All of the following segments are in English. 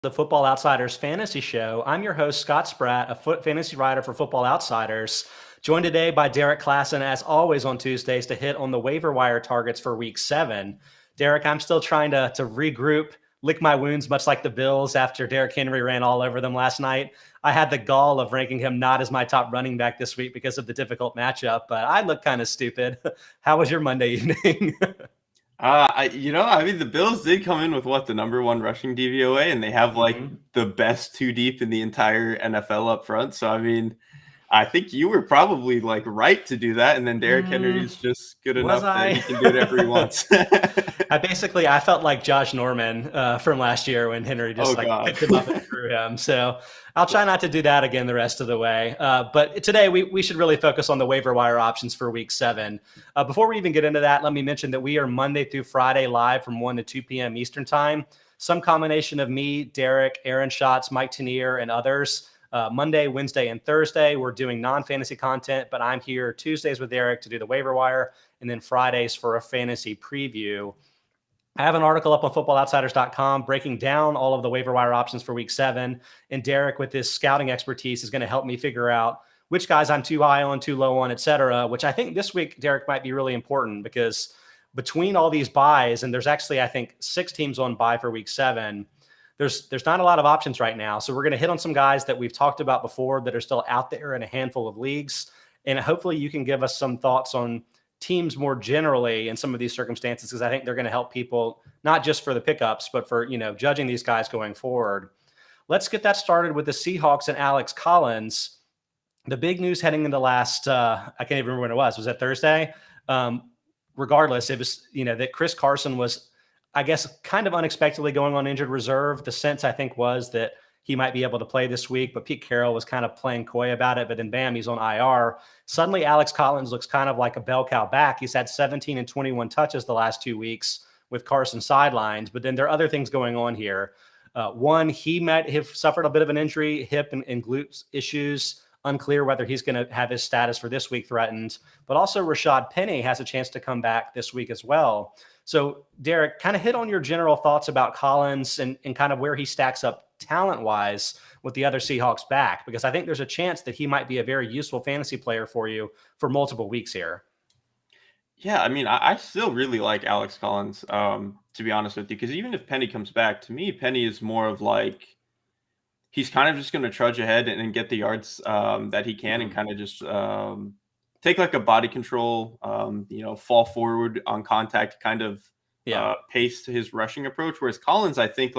The Football Outsiders Fantasy Show. I'm your host, Scott Spratt, a fantasy writer for Football Outsiders, joined today by Derrik Klassen, as always on Tuesdays, to hit on the waiver wire targets for Week 7. Derrik, I'm still trying to regroup, lick my wounds, much like the Bills after Derrick Henry ran all over them last night. I had the gall of ranking him not as my top running back this week because of the difficult matchup, but I look kind of stupid. How was your Monday evening? The Bills did come in with the number one rushing DVOA, and they have the best two deep in the entire NFL up front. So, I think you were probably right to do that. And then Derrick Henry is just good enough that he can do whatever he wants. I felt like Josh Norman from last year when Henry just picked him up and threw him. So I'll try not to do that again the rest of the way. But today we should really focus on the waiver wire options for Week 7. Before we even get into that, let me mention that we are Monday through Friday live from 1 to 2 p.m. Eastern Time. Some combination of me, Derek, Aaron Schatz, Mike Tenier, and others. Monday, Wednesday, and Thursday, we're doing non-fantasy content, but I'm here Tuesdays with Derek to do the waiver wire, and then Fridays for a fantasy preview. I have an article up on footballoutsiders.com breaking down all of the waiver wire options for Week 7, and Derek, with his scouting expertise, is going to help me figure out which guys I'm too high on, too low on, et cetera, which I think this week, Derek, might be really important because between all these buys, and there's actually, I think, 6 teams on buy for Week 7, there's not a lot of options right now. So we're going to hit on some guys that we've talked about before that are still out there in a handful of leagues. And hopefully you can give us some thoughts on teams more generally in some of these circumstances, because I think they're going to help people, not just for the pickups, but for, judging these guys going forward. Let's get that started with the Seahawks and Alex Collins. The big news heading into last, I can't even remember when it was. Was that Thursday? Regardless, it was, that Chris Carson was, I guess, kind of unexpectedly going on injured reserve. The sense, I think, was that he might be able to play this week, but Pete Carroll was kind of playing coy about it. But then, bam, he's on IR. Suddenly, Alex Collins looks kind of like a bell cow back. He's had 17 and 21 touches the last 2 weeks with Carson sidelined. But then there are other things going on here. One, he might have suffered a bit of an injury, hip and glute issues. Unclear whether he's going to have his status for this week threatened. But also, Rashod Penny has a chance to come back this week as well. So, Derek, kind of hit on your general thoughts about Collins and kind of where he stacks up talent-wise with the other Seahawks back, because I think there's a chance that he might be a very useful fantasy player for you for multiple weeks here. Yeah, I still really like Alex Collins, to be honest with you, because even if Penny comes back, to me, Penny is more of he's kind of just going to trudge ahead and get the yards that he can and kind of just take a body control, fall forward on contact kind of pace to his rushing approach. Whereas Collins, I think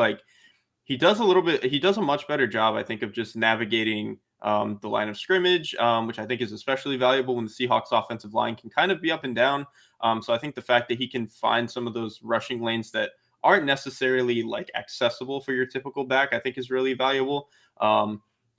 he does a much better job, I think, of just navigating the line of scrimmage, which I think is especially valuable when the Seahawks offensive line can kind of be up and down. So I think the fact that he can find some of those rushing lanes that aren't necessarily accessible for your typical back, I think is really valuable.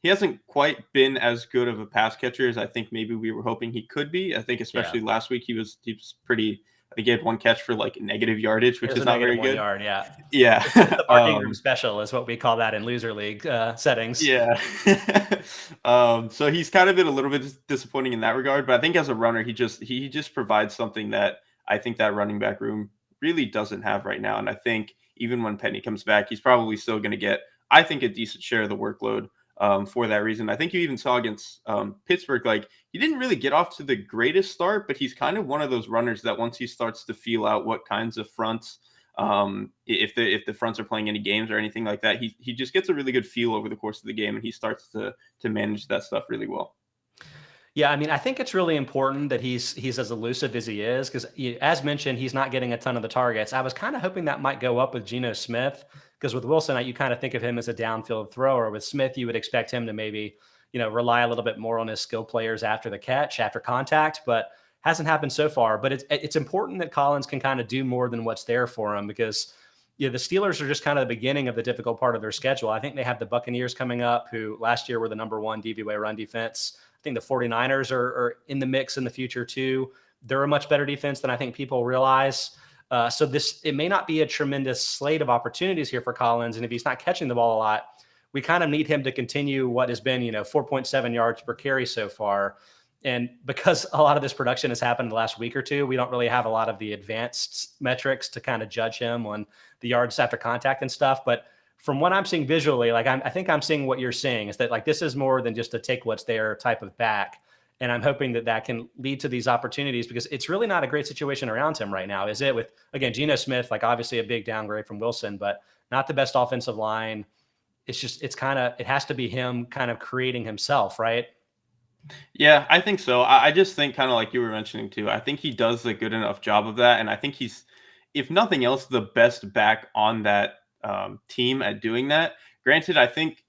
He hasn't quite been as good of a pass catcher as I think maybe we were hoping he could be. I think especially last week he was pretty. I think he had one catch for negative yardage, which is not very good. Yard, yeah. The parking room special is what we call that in loser league settings. Yeah. So he's kind of been a little bit disappointing in that regard, but I think as a runner, he just provides something that I think that running back room really doesn't have right now. And I think even when Penny comes back, he's probably still going to get, I think, a decent share of the workload. For that reason, I think you even saw against Pittsburgh, he didn't really get off to the greatest start, but he's kind of one of those runners that once he starts to feel out what kinds of fronts, if the fronts are playing any games or anything like that, he just gets a really good feel over the course of the game, and he starts to manage that stuff really well. Yeah, I think it's really important that he's as elusive as he is, because as mentioned, he's not getting a ton of the targets. I was kind of hoping that might go up with Geno Smith, because with Wilson, you kind of think of him as a downfield thrower. With Smith, you would expect him to maybe, rely a little bit more on his skill players after the catch, after contact, but hasn't happened so far. But it's important that Collins can kind of do more than what's there for him, because the Steelers are just kind of the beginning of the difficult part of their schedule. I think they have the Buccaneers coming up, who last year were the number 1 DVOA run defense. I think the 49ers are in the mix in the future too. They're a much better defense than I think people realize. So it may not be a tremendous slate of opportunities here for Collins. And if he's not catching the ball a lot, we kind of need him to continue what has been, 4.7 yards per carry so far. And because a lot of this production has happened in the last week or two, we don't really have a lot of the advanced metrics to kind of judge him on the yards after contact and stuff. But from what I'm seeing visually, like I think I'm seeing what you're saying is that like this is more than just a take what's there type of back. And I'm hoping that that can lead to these opportunities because it's really not a great situation around him right now, is it? With, again, Geno Smith, like obviously a big downgrade from Wilson, but not the best offensive line. It's just, it has to be him kind of creating himself, right? Yeah, I think so. I just think kind of like you were mentioning too, I think he does a good enough job of that. And I think he's, if nothing else, the best back on that team at doing that. Granted, I think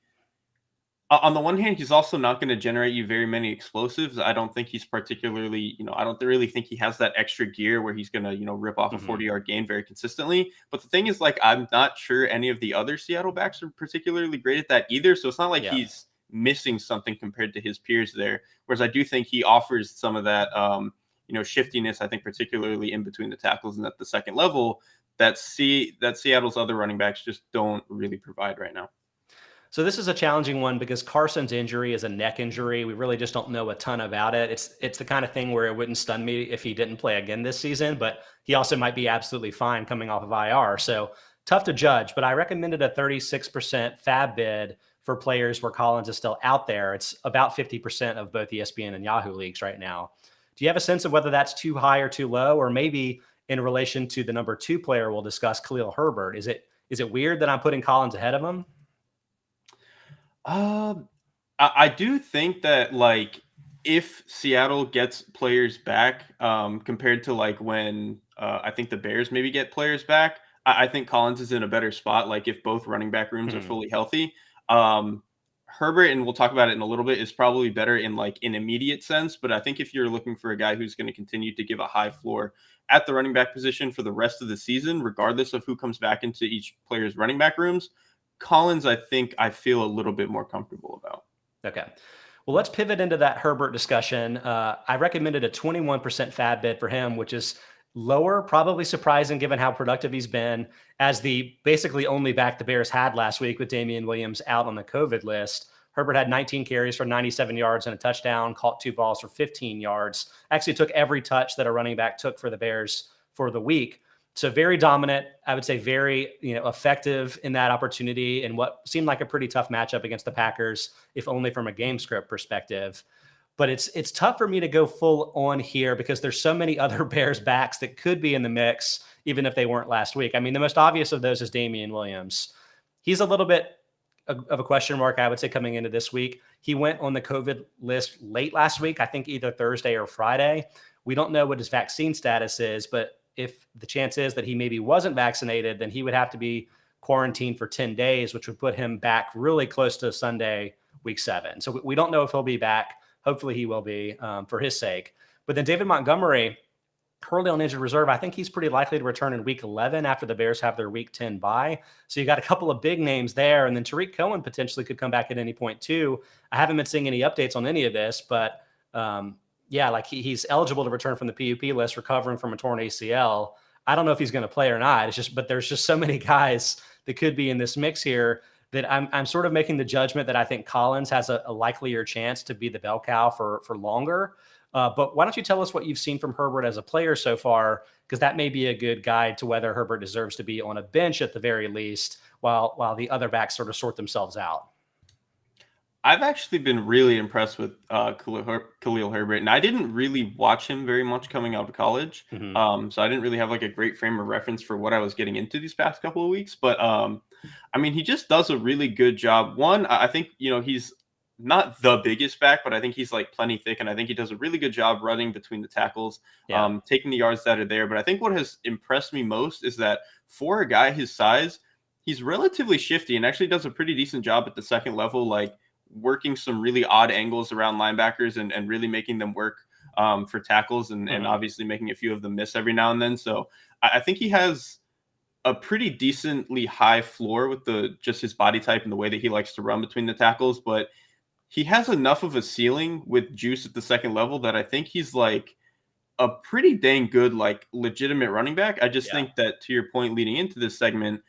on the one hand, he's also not going to generate you very many explosives. I don't think he's particularly, I don't really think he has that extra gear where he's going to, rip off a 40-yard gain very consistently. But the thing is, like, I'm not sure any of the other Seattle backs are particularly great at that either. So it's not like he's missing something compared to his peers there. Whereas I do think he offers some of that, shiftiness, I think, particularly in between the tackles and at the second level that Seattle's other running backs just don't really provide right now. So this is a challenging one because Carson's injury is a neck injury. We really just don't know a ton about it. It's the kind of thing where it wouldn't stun me if he didn't play again this season, but he also might be absolutely fine coming off of IR. So tough to judge, but I recommended a 36% FAB bid for players where Collins is still out there. It's about 50% of both ESPN and Yahoo leagues right now. Do you have a sense of whether that's too high or too low, or maybe in relation to the number 2 player we'll discuss, Khalil Herbert? Is it weird that I'm putting Collins ahead of him? I do think that, like, if Seattle gets players back, compared to like when I think the Bears maybe get players back, I think Collins is in a better spot. Like if both running back rooms are fully healthy, Herbert, and we'll talk about it in a little bit, is probably better in like an immediate sense. But I think if you're looking for a guy who's going to continue to give a high floor at the running back position for the rest of the season, regardless of who comes back into each player's running back rooms, Collins, I think I feel a little bit more comfortable about. Okay. Well, let's pivot into that Herbert discussion. I recommended a 21% FAB bid for him, which is lower, probably surprising given how productive he's been as the basically only back the Bears had last week with Damian Williams out on the COVID list. Herbert had 19 carries for 97 yards and a touchdown, caught 2 balls for 15 yards. Actually took every touch that a running back took for the Bears for the week. So very dominant, I would say very effective in that opportunity in what seemed like a pretty tough matchup against the Packers, if only from a game script perspective. But it's tough for me to go full on here because there's so many other Bears backs that could be in the mix, even if they weren't last week. I mean, the most obvious of those is Damian Williams. He's a little bit of a question mark, I would say, coming into this week. He went on the COVID list late last week, I think either Thursday or Friday. We don't know what his vaccine status is, but if the chance is that he maybe wasn't vaccinated, then he would have to be quarantined for 10 days, which would put him back really close to Sunday, week 7. So we don't know if he'll be back. Hopefully he will be for his sake. But then David Montgomery, currently on injured reserve, I think he's pretty likely to return in week 11 after the Bears have their week 10 bye. So you got a couple of big names there. And then Tariq Cohen potentially could come back at any point too. I haven't been seeing any updates on any of this, but yeah, like he's eligible to return from the PUP list, recovering from a torn ACL. I don't know if he's going to play or not. But there's just so many guys that could be in this mix here that I'm sort of making the judgment that I think Collins has a likelier chance to be the bell cow for longer. But why don't you tell us what you've seen from Herbert as a player so far? Because that may be a good guide to whether Herbert deserves to be on a bench at the very least, while the other backs sort of sort themselves out. I've actually been really impressed with Khalil Herbert, and I didn't really watch him very much coming out of college. So I didn't really have like a great frame of reference for what I was getting into these past couple of weeks. But I mean, he just does a really good job. One, I think, he's not the biggest back, but I think he's like plenty thick, and I think he does a really good job running between the tackles, taking the yards that are there. But I think what has impressed me most is that for a guy his size, he's relatively shifty and actually does a pretty decent job at the second level, like working some really odd angles around linebackers and really making them work for tackles and obviously making a few of them miss every now and then. So I think he has a pretty decently high floor with just his body type and the way that he likes to run between the tackles, but he has enough of a ceiling with juice at the second level that I think he's like a pretty dang good, like legitimate running back. I just think that, to your point leading into this segment,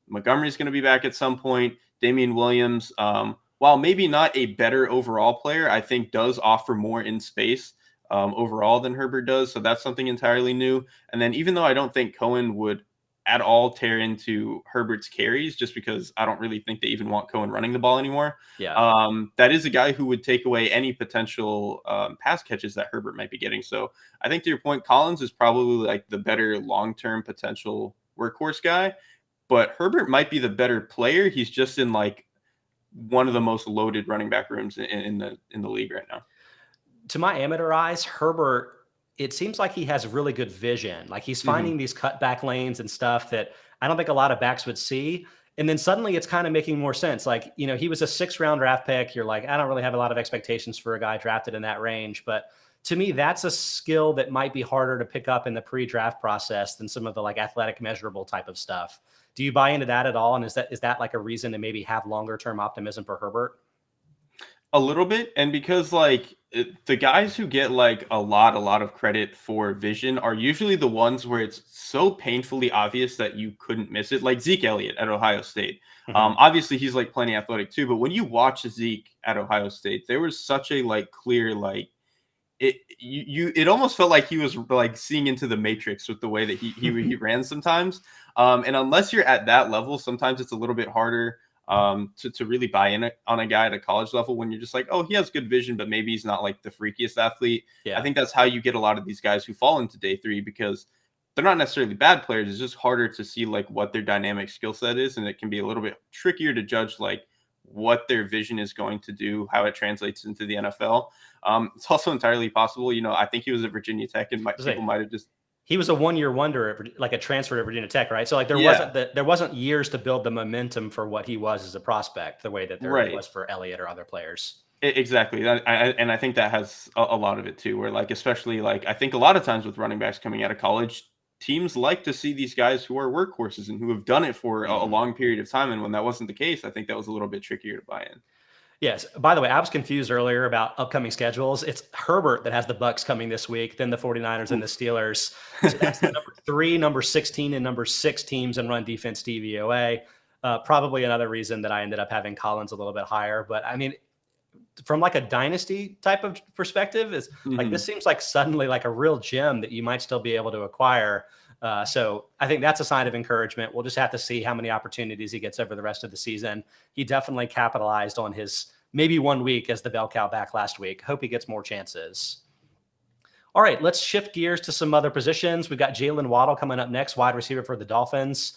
Montgomery's going to be back at some point. Damian Williams, while maybe not a better overall player, I think does offer more in space overall than Herbert does. So that's something entirely new. And then even though I don't think Cohen would at all tear into Herbert's carries, just because I don't really think they even want Cohen running the ball anymore. Yeah. That is a guy who would take away any potential pass catches that Herbert might be getting. So I think to your point, Collins is probably like the better long-term potential workhorse guy, but Herbert might be the better player. He's just in like one of the most loaded running back rooms in the league right now. To my amateur eyes, Herbert, it seems like he has really good vision. Like he's finding these cutback lanes and stuff that I don't think a lot of backs would see. And then suddenly it's kind of making more sense. Like, he was a 6th-round draft pick. You're like, I don't really have a lot of expectations for a guy drafted in that range. But to me, that's a skill that might be harder to pick up in the pre-draft process than some of the like athletic measurable type of stuff. Do you buy into that at all? And is that like a reason to maybe have longer term optimism for Herbert? A little bit, and because like the guys who get like a lot of credit for vision are usually the ones where it's so painfully obvious that you couldn't miss it. Like Zeke Elliott at Ohio State. Obviously he's like plenty athletic too, but when you watch Zeke at Ohio State, there was such a like clear like it almost felt like he was like seeing into the Matrix with the way that he ran sometimes. And unless you're at that level, sometimes it's a little bit harder to really buy in on a guy at a college level when you're just like, oh, he has good vision, but maybe he's not like the freakiest athlete. Yeah. I think that's how you get a lot of these guys who fall into day 3, because they're not necessarily bad players. It's just harder to see like what their dynamic skill set is. And it can be a little bit trickier to judge like what their vision is going to do, how it translates into the NFL. It's also entirely possible. I think he was at Virginia Tech, and people might have just. He was a 1-year wonder, like a transfer to Virginia Tech, right? So like there wasn't years to build the momentum for what he was as a prospect, the way that there was for Elliott or other players. Exactly. And I think that has a lot of it too, where like, especially like, I think a lot of times with running backs coming out of college, teams like to see these guys who are workhorses and who have done it for a long period of time. And when that wasn't the case, I think that was a little bit trickier to buy in. Yes. By the way, I was confused earlier about upcoming schedules. It's Herbert that has the Bucs coming this week, then the 49ers and the Steelers. So that's the number 3, number 16, and number 6 teams in run defense DVOA. Probably another reason that I ended up having Collins a little bit higher. But I mean, from like a dynasty type of perspective, is like this seems like suddenly like a real gem that you might still be able to acquire. So I think that's a sign of encouragement. We'll just have to see how many opportunities he gets over the rest of the season. He definitely capitalized on his maybe 1 week as the bell cow back last week. Hope he gets more chances. All right, let's shift gears to some other positions. We've got Jaylen Waddle coming up next, wide receiver for the Dolphins.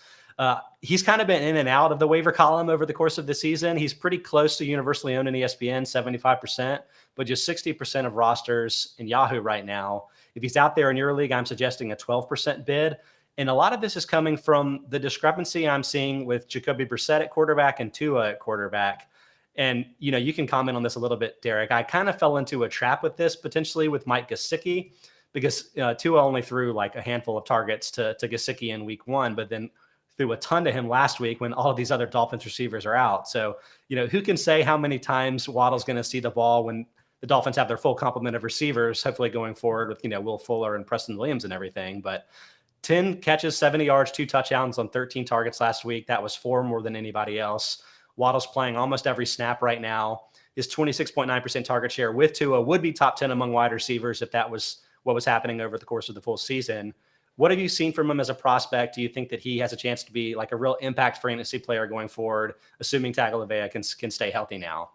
He's kind of been in and out of the waiver column over the course of the season. He's pretty close to universally owned in ESPN, 75%, but just 60% of rosters in Yahoo right now. If he's out there in your league, I'm suggesting a 12% bid. And a lot of this is coming from the discrepancy I'm seeing with Jacoby Brissett at quarterback and Tua at quarterback. And, you can comment on this a little bit, Derek. I kind of fell into a trap with this potentially with Mike Gesicki, because Tua only threw like a handful of targets to Gesicki in week 1, but then threw a ton to him last week when all of these other Dolphins receivers are out. So, who can say how many times Waddle's going to see the ball when the Dolphins have their full complement of receivers, hopefully going forward with, Will Fuller and Preston Williams and everything. But 10 catches, 70 yards, 2 touchdowns on 13 targets last week. That was 4 more than anybody else. Waddle's playing almost every snap right now. His 26.9% target share with Tua would be top 10 among wide receivers if that was what was happening over the course of the full season. What have you seen from him as a prospect? Do you think that he has a chance to be like a real impact fantasy player going forward, assuming Tagovailoa can stay healthy now?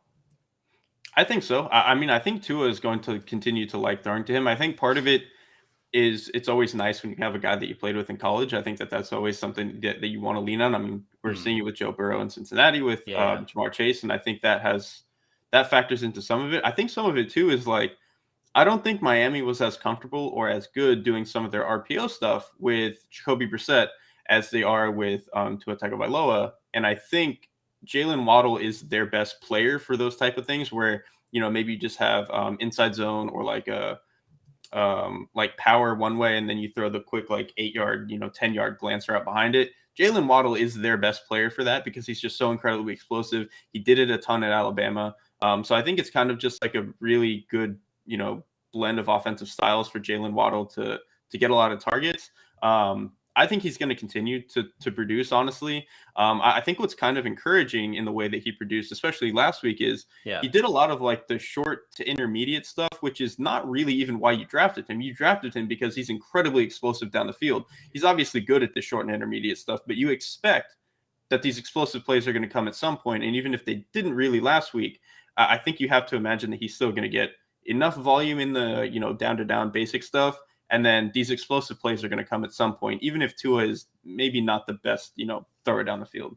I think so. I mean, I think Tua is going to continue to like throwing to him. I think part of it is it's always nice when you have a guy that you played with in college. I think that's always something that you want to lean on. I mean, we're seeing it with Joe Burrow in Cincinnati with Jamar Chase, and I think that factors into some of it. I think some of it too is like, I don't think Miami was as comfortable or as good doing some of their RPO stuff with Jacoby Brissett as they are with Tua Tagovailoa, and I think Jaylen Waddle is their best player for those type of things where, maybe you just have inside zone or like a like power one way, and then you throw the quick like 8-yard, 10-yard glance route behind it. Jaylen Waddle is their best player for that because he's just so incredibly explosive. He did it a ton at Alabama. So I think it's kind of just like a really good, blend of offensive styles for Jaylen Waddle to get a lot of targets. I think he's going to continue to produce, honestly. I think what's kind of encouraging in the way that he produced, especially last week, is he did a lot of like the short to intermediate stuff, which is not really even why you drafted him. You drafted him because he's incredibly explosive down the field. He's obviously good at the short and intermediate stuff, but you expect that these explosive plays are going to come at some point. And even if they didn't really last week, I think you have to imagine that he's still going to get enough volume in the, down to down basic stuff. And then these explosive plays are going to come at some point, even if Tua is maybe not the best, thrower down the field.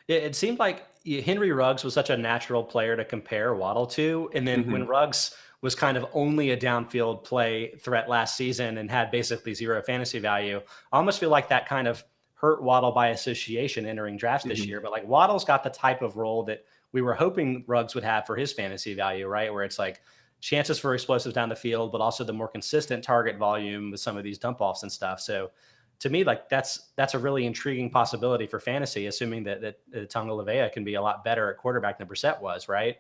It seemed like Henry Ruggs was such a natural player to compare Waddle to. And then when Ruggs was kind of only a downfield play threat last season and had basically zero fantasy value, I almost feel like that kind of hurt Waddle by association entering drafts this year. But like Waddle's got the type of role that we were hoping Ruggs would have for his fantasy value, right? Where it's like chances for explosives down the field, but also the more consistent target volume with some of these dump offs and stuff. So to me, like that's a really intriguing possibility for fantasy, assuming that Tagovailoa can be a lot better at quarterback than Brissett was, right?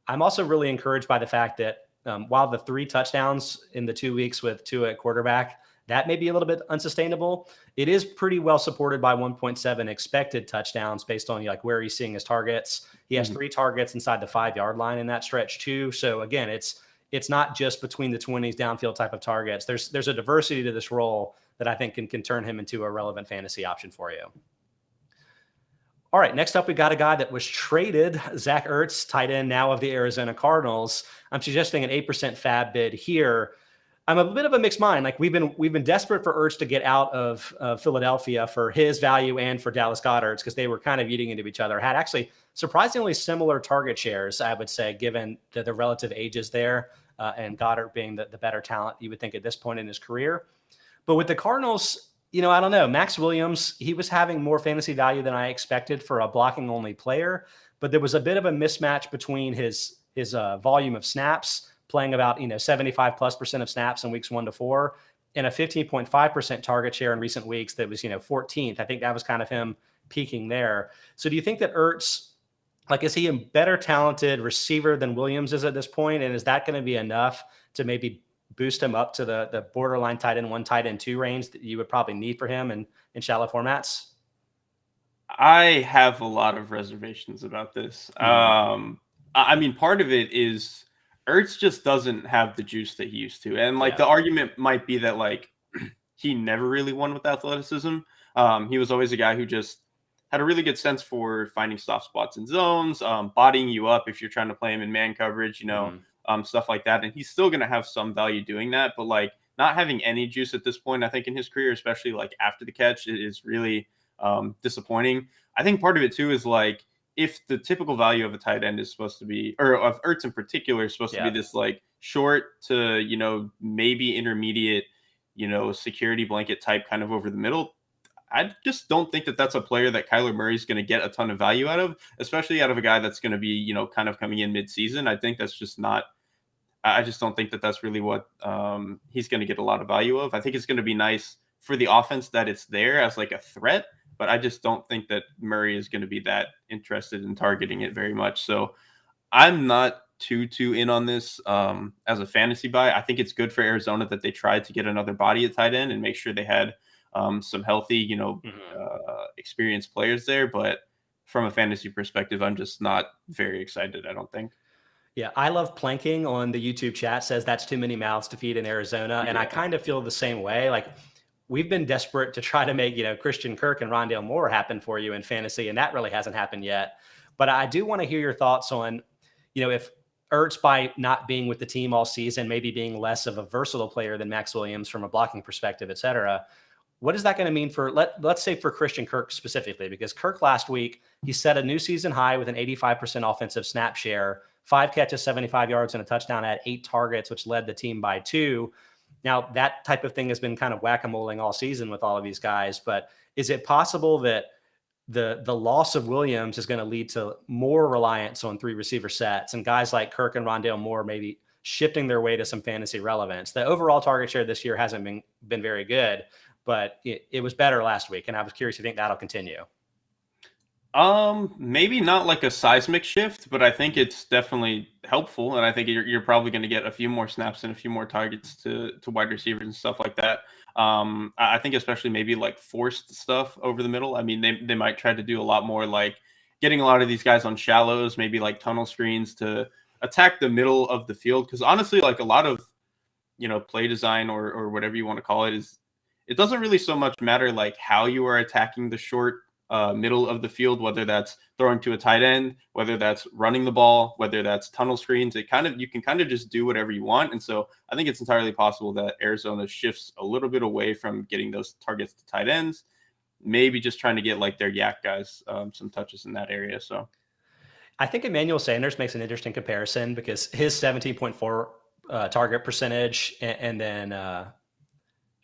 I'm also really encouraged by the fact that while the 3 touchdowns in the 2 weeks with Tua at quarterback, that may be a little bit unsustainable. It is pretty well supported by 1.7 expected touchdowns based on like where he's seeing his targets. He has 3 targets inside the 5-yard line in that stretch too. So again, it's not just between the 20s downfield type of targets. There's a diversity to this role that I think can turn him into a relevant fantasy option for you. All right, next up, we got a guy that was traded, Zach Ertz, tight end now of the Arizona Cardinals. I'm suggesting an 8% FAB bid here. I'm a bit of a mixed mind. Like we've been desperate for Ertz to get out of Philadelphia for his value and for Dallas Goedert's because they were kind of eating into each other. Had actually surprisingly similar target shares, I would say, given the relative ages there, and Goddard being the better talent you would think at this point in his career. But with the Cardinals, I don't know. Max Williams, he was having more fantasy value than I expected for a blocking only player, but there was a bit of a mismatch between his volume of snaps, playing about 75+% of snaps in weeks 1 to 4, and a 15.5% target share in recent weeks that was 14th. I think that was kind of him peaking there. So do you think that Ertz, like, is he a better talented receiver than Williams is at this point, and is that going to be enough to maybe boost him up to the borderline tight end 1, tight end 2 range that you would probably need for him in shallow formats? I have a lot of reservations about this. I mean, part of it is Ertz just doesn't have the juice that he used to. And the argument might be that he never really won with athleticism. He was always a guy who just had a really good sense for finding soft spots in zones, bodying you up if you're trying to play him in man coverage, stuff like that. And he's still going to have some value doing that. But not having any juice at this point, I think in his career, especially after the catch, it is really disappointing. I think part of it too is if the typical value of a tight end is supposed to be, or of Ertz in particular, is supposed to be this short to, maybe intermediate, security blanket type kind of over the middle. I just don't think that that's a player that Kyler Murray is going to get a ton of value out of, especially out of a guy that's going to be, kind of coming in mid-season. I think that's just not, I just don't think that that's really what he's going to get a lot of value of. I think it's going to be nice for the offense that it's there as a threat, but I just don't think that Murray is going to be that interested in targeting it very much. So I'm not too in on this as a fantasy buy. I think it's good for Arizona that they tried to get another body at tight end and make sure they had some healthy, experienced players there. But from a fantasy perspective, I'm just not very excited, I don't think. Yeah, I love planking on the YouTube chat says that's too many mouths to feed in Arizona. And I kind of feel the same way. We've been desperate to try to make, Christian Kirk and Rondale Moore happen for you in fantasy, and that really hasn't happened yet. But I do want to hear your thoughts on, if Ertz, by not being with the team all season, maybe being less of a versatile player than Max Williams from a blocking perspective, et cetera, what is that going to mean for, let's say for Christian Kirk specifically? Because Kirk last week, he set a new season high with an 85% offensive snap share, 5 catches, 75 yards, and a touchdown at 8 targets, which led the team by 2. Now, that type of thing has been kind of whack-a-moling all season with all of these guys, but is it possible that the loss of Williams is going to lead to more reliance on 3 receiver sets and guys like Kirk and Rondale Moore maybe shifting their way to some fantasy relevance? The overall target share this year hasn't been very good, but it was better last week, and I was curious if you think that'll continue. Maybe not a seismic shift, but I think it's definitely helpful, and I think you're probably going to get a few more snaps and a few more targets to wide receivers and stuff like that. I think especially maybe like forced stuff over the middle. I mean, they might try to do a lot more like getting a lot of these guys on shallows, maybe like tunnel screens to attack the middle of the field. Because honestly, like a lot of play design or whatever you want to call it is it doesn't really so much matter like how you are attacking the short middle of the field, whether that's throwing to a tight end, whether that's running the ball, whether that's tunnel screens. You can kind of just do whatever you want. And so I think it's entirely possible that Arizona shifts a little bit away from getting those targets to tight ends, maybe just trying to get like their yak guys some touches in that area. So I think Emmanuel Sanders makes an interesting comparison because his 17.4 target percentage and then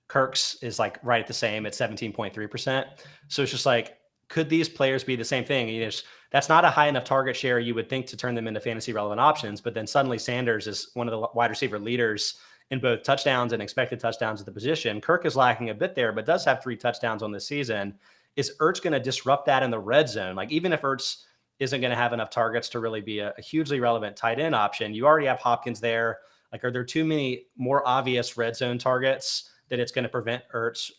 Kirk's is like right at the same at 17.3%. So it's just like, could these players be the same thing? That's not a high enough target share you would think to turn them into fantasy relevant options. But then suddenly Sanders is one of the wide receiver leaders in both touchdowns and expected touchdowns at the position. Kirk is lacking a bit there, but does have 3 touchdowns on this season. Is Ertz going to disrupt that in the red zone? Like even if Ertz isn't going to have enough targets to really be a hugely relevant tight end option, you already have Hopkins there. Like, are there too many more obvious red zone targets that it's going to prevent Ertz?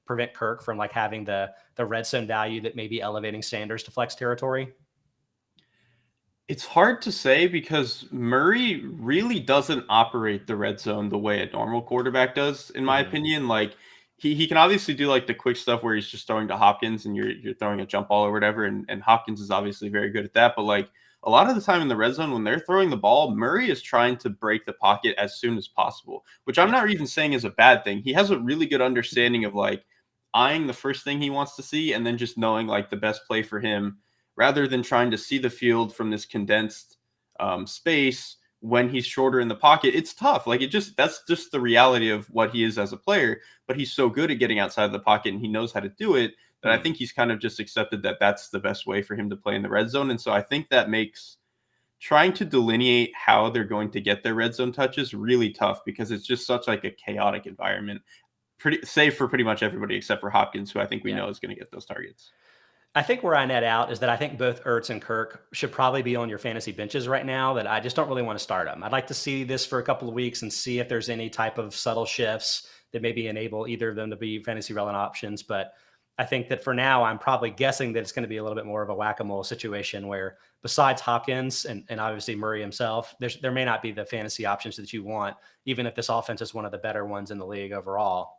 Prevent Kirk from like having the red zone value that may be elevating Sanders to flex territory? It's hard to say because Murray really doesn't operate the red zone the way a normal quarterback does, in my opinion. Like he can obviously do like the quick stuff where he's just throwing to Hopkins and you're throwing a jump ball or whatever, and Hopkins is obviously very good at that. But like a lot of the time in the red zone when they're throwing the ball, Murray is trying to break the pocket as soon as possible, which I'm not even saying is a bad thing. He has a really good understanding of like eyeing the first thing he wants to see and then just knowing like the best play for him rather than trying to see the field from this condensed space when he's shorter in the pocket. It's tough. Like that's just the reality of what he is as a player, but he's so good at getting outside of the pocket and he knows how to do it that I think he's kind of just accepted that that's the best way for him to play in the red zone. And so I think that makes trying to delineate how they're going to get their red zone touches really tough because it's just such like a chaotic environment. Safe for pretty much everybody except for Hopkins, who I think we know is going to get those targets. I think where I net out is that I think both Ertz and Kirk should probably be on your fantasy benches right now, that I just don't really want to start them. I'd like to see this for a couple of weeks and see if there's any type of subtle shifts that maybe enable either of them to be fantasy relevant options. But I think that for now, I'm probably guessing that it's going to be a little bit more of a whack-a-mole situation where besides Hopkins and obviously Murray himself, there may not be the fantasy options that you want, even if this offense is one of the better ones in the league overall.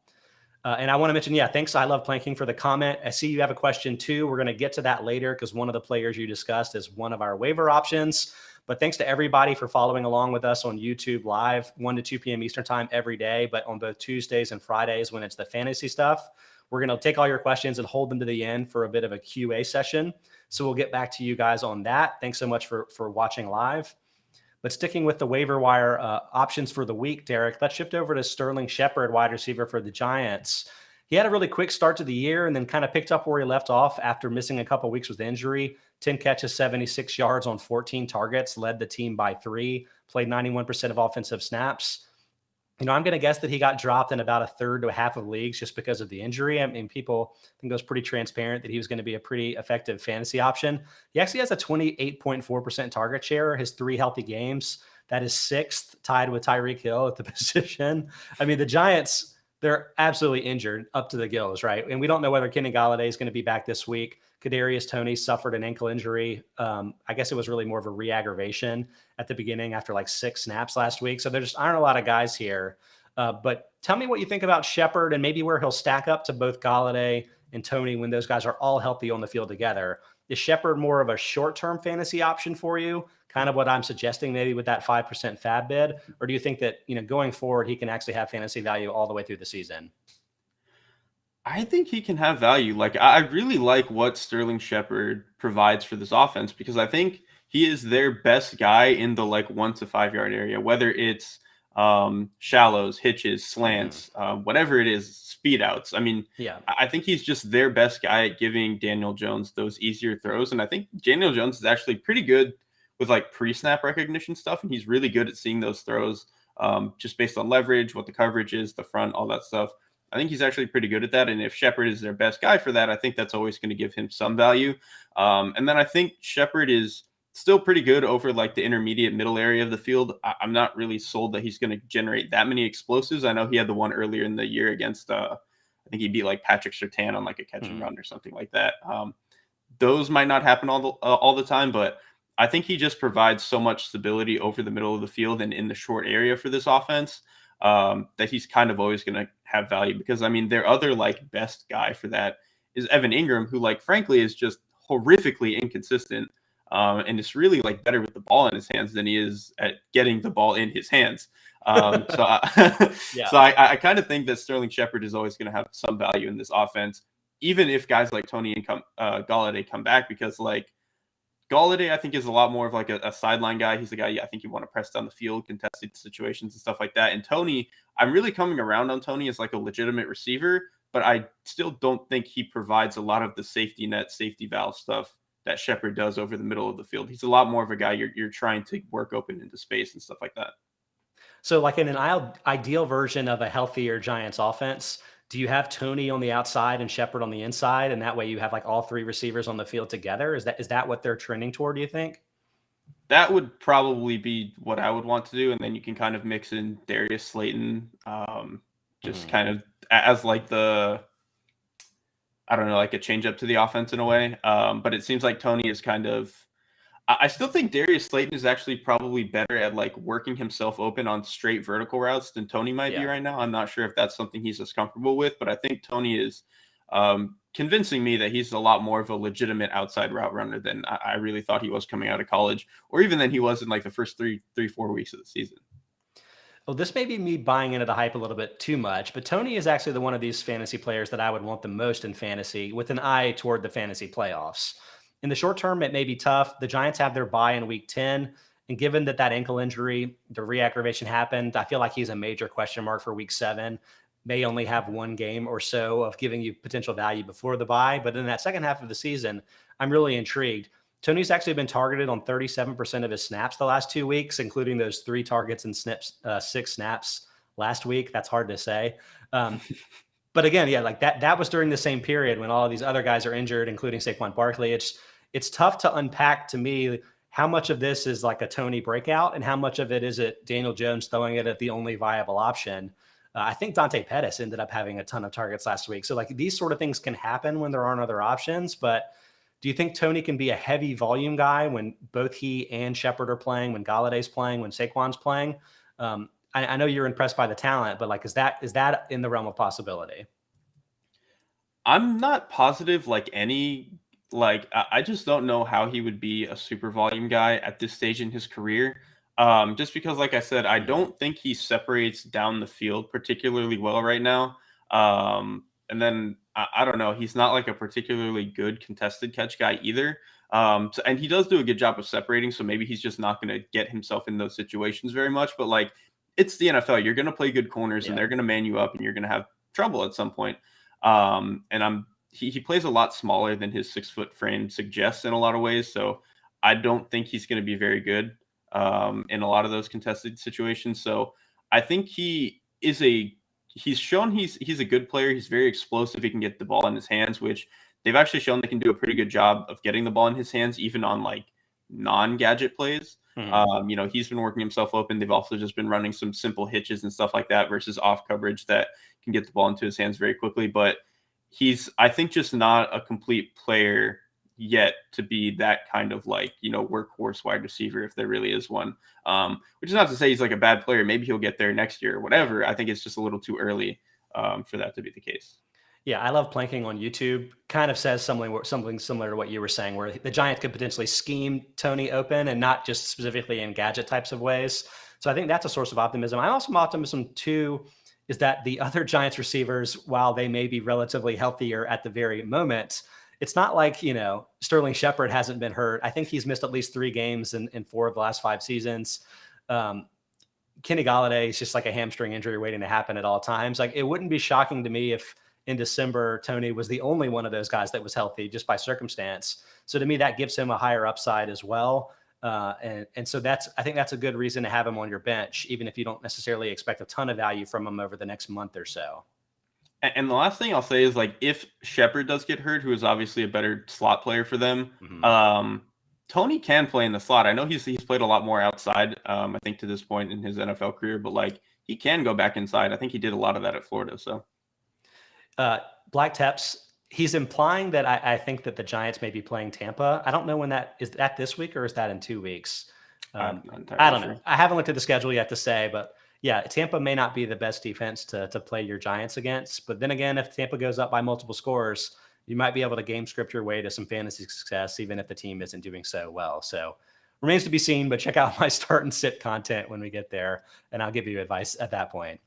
And I want to mention, thanks. I love planking for the comment. I see you have a question too. We're going to get to that later because one of the players you discussed is one of our waiver options. But thanks to everybody for following along with us on YouTube live, 1 to 2 p.m. Eastern time every day, but on both Tuesdays and Fridays when it's the fantasy stuff. We're going to take all your questions and hold them to the end for a bit of a QA session. So we'll get back to you guys on that. Thanks so much for watching live. But sticking with the waiver wire options for the week, Derek, let's shift over to Sterling Shepard, wide receiver for the Giants. He had a really quick start to the year and then kind of picked up where he left off after missing a couple of weeks with injury. 10 catches, 76 yards on 14 targets, led the team by 3, played 91% of offensive snaps. I'm going to guess that he got dropped in about a third to a half of leagues just because of the injury. I mean, people think it was pretty transparent that he was going to be a pretty effective fantasy option. He actually has a 28.4% target share, his 3 healthy games. That is 6th, tied with Tyreek Hill at the position. I mean, the Giants, they're absolutely injured up to the gills, right? And we don't know whether Kenny Golladay is going to be back this week. Kadarius Toney suffered an ankle injury. I guess it was really more of a re-aggravation at the beginning after like 6 snaps last week. So there just aren't a lot of guys here. But tell me what you think about Shepard and maybe where he'll stack up to both Golladay and Toney when those guys are all healthy on the field together. Is Shepard more of a short-term fantasy option for you? Kind of what I'm suggesting maybe with that 5% FAB bid? Or do you think that, going forward, he can actually have fantasy value all the way through the season? I think he can have value. Like I really like what Sterling Shepard provides for this offense because I think he is their best guy in the like 1 to 5 yard area, whether it's shallows, hitches, slants, whatever it is, speed outs. I mean, I think he's just their best guy at giving Daniel Jones those easier throws. And I think Daniel Jones is actually pretty good with like pre-snap recognition stuff. And he's really good at seeing those throws just based on leverage, what the coverage is, the front, all that stuff. I think he's actually pretty good at that. And if Shepard is their best guy for that, I think that's always going to give him some value. And then I think Shepard is still pretty good over like the intermediate middle area of the field. I'm not really sold that he's going to generate that many explosives. I know he had the one earlier in the year against, I think he beat like Patrick Surtain on like a catch and run or something like that. Those might not happen all the time, but I think he just provides so much stability over the middle of the field and in the short area for this offense that he's kind of always going to have value. Because I mean, their other like best guy for that is Evan Ingram, who like frankly is just horrifically inconsistent. And it's really like better with the ball in his hands than he is at getting the ball in his hands. So I kind of think that Sterling Shepard is always going to have some value in this offense, even if guys like Toney and Golladay come back, because like Golladay, I think, is a lot more of like a sideline guy. He's a guy I think you want to press down the field, contested situations and stuff like that. And Toney, I'm really coming around on Toney as like a legitimate receiver, but I still don't think he provides a lot of the safety net, safety valve stuff that Shepard does over the middle of the field. He's a lot more of a guy you're trying to work open into space and stuff like that. So like in an ideal version of a healthier Giants offense, do you have Toney on the outside and Shepard on the inside? And that way you have like all three receivers on the field together. Is that what they're trending toward, do you think? That would probably be what I would want to do. And then you can kind of mix in Darius Slayton, just kind of as like I don't know, like a change up to the offense in a way. But it seems like Toney is kind of, I still think Darius Slayton is actually probably better at like working himself open on straight vertical routes than Toney might be right now. I'm not sure if that's something he's as comfortable with, but I think Toney is convincing me that he's a lot more of a legitimate outside route runner than I really thought he was coming out of college, or even than he was in like the first 4 weeks of the season. Well, this may be me buying into the hype a little bit too much, but Toney is actually the one of these fantasy players that I would want the most in fantasy with an eye toward the fantasy playoffs. In the short term, it may be tough. The Giants have their bye in week 10. And given that ankle injury, the reaggravation happened, I feel like he's a major question mark for week 7. May only have one game or so of giving you potential value before the bye. But in that second half of the season, I'm really intrigued. Toney's actually been targeted on 37% of his snaps the last 2 weeks, including those 3 targets and 6 snaps last week. That's hard to say. But again, yeah, like that was during the same period when all of these other guys are injured, including Saquon Barkley. It's tough to unpack to me how much of this is like a Toney breakout and how much of it is it Daniel Jones throwing it at the only viable option. I think Dante Pettis ended up having a ton of targets last week. So like these sort of things can happen when there aren't other options. But do you think Toney can be a heavy volume guy when both he and Shepard are playing, when Galladay's playing, when Saquon's playing? I know you're impressed by the talent, but like, is that in the realm of possibility? I'm not positive I just don't know how he would be a super volume guy at this stage in his career. Just because, like I said, I don't think he separates down the field particularly well right now. And then I don't know, he's not like a particularly good contested catch guy either. And he does do a good job of separating. So maybe he's just not going to get himself in those situations very much. But like, it's the NFL. You're going to play good corners and they're going to man you up and you're going to have trouble at some point. And he plays a lot smaller than his 6-foot frame suggests in a lot of ways. So I don't think he's going to be very good in a lot of those contested situations. So I think he's shown he's a good player. He's very explosive. He can get the ball in his hands, which they've actually shown they can do a pretty good job of getting the ball in his hands, even on like non-gadget plays. He's been working himself open. They've also just been running some simple hitches and stuff like that versus off coverage that can get the ball into his hands very quickly. But he's, I think, just not a complete player yet to be that kind of like, workhorse wide receiver, if there really is one. Which is not to say he's like a bad player. Maybe he'll get there next year or whatever. I think it's just a little too early for that to be the case. Yeah, I love planking on YouTube. Kind of says something similar to what you were saying, where the Giants could potentially scheme Toney open and not just specifically in gadget types of ways. So I think that's a source of optimism. I also have optimism too, is that the other Giants receivers, while they may be relatively healthier at the very moment, it's not like, Sterling Shepard hasn't been hurt. I think he's missed at least 3 games in 4 of the last 5 seasons. Kenny Golladay is just like a hamstring injury waiting to happen at all times. Like, it wouldn't be shocking to me if in December, Toney was the only one of those guys that was healthy just by circumstance. So to me, that gives him a higher upside as well. And so I think that's a good reason to have him on your bench, even if you don't necessarily expect a ton of value from him over the next month or so. And the last thing I'll say is, like, if Shepard does get hurt, who is obviously a better slot player for them, Toney can play in the slot. I know he's played a lot more outside, I think, to this point in his NFL career, but like he can go back inside. I think he did a lot of that at Florida. So, Black Teps, he's implying that I think that the Giants may be playing Tampa. I don't know when that is. That this week or is that in 2 weeks? I don't know. I haven't looked at the schedule yet to say, but yeah, Tampa may not be the best defense to play your Giants against. But then again, if Tampa goes up by multiple scores, you might be able to game script your way to some fantasy success, even if the team isn't doing so well. So remains to be seen, but check out my start and sit content when we get there, and I'll give you advice at that point.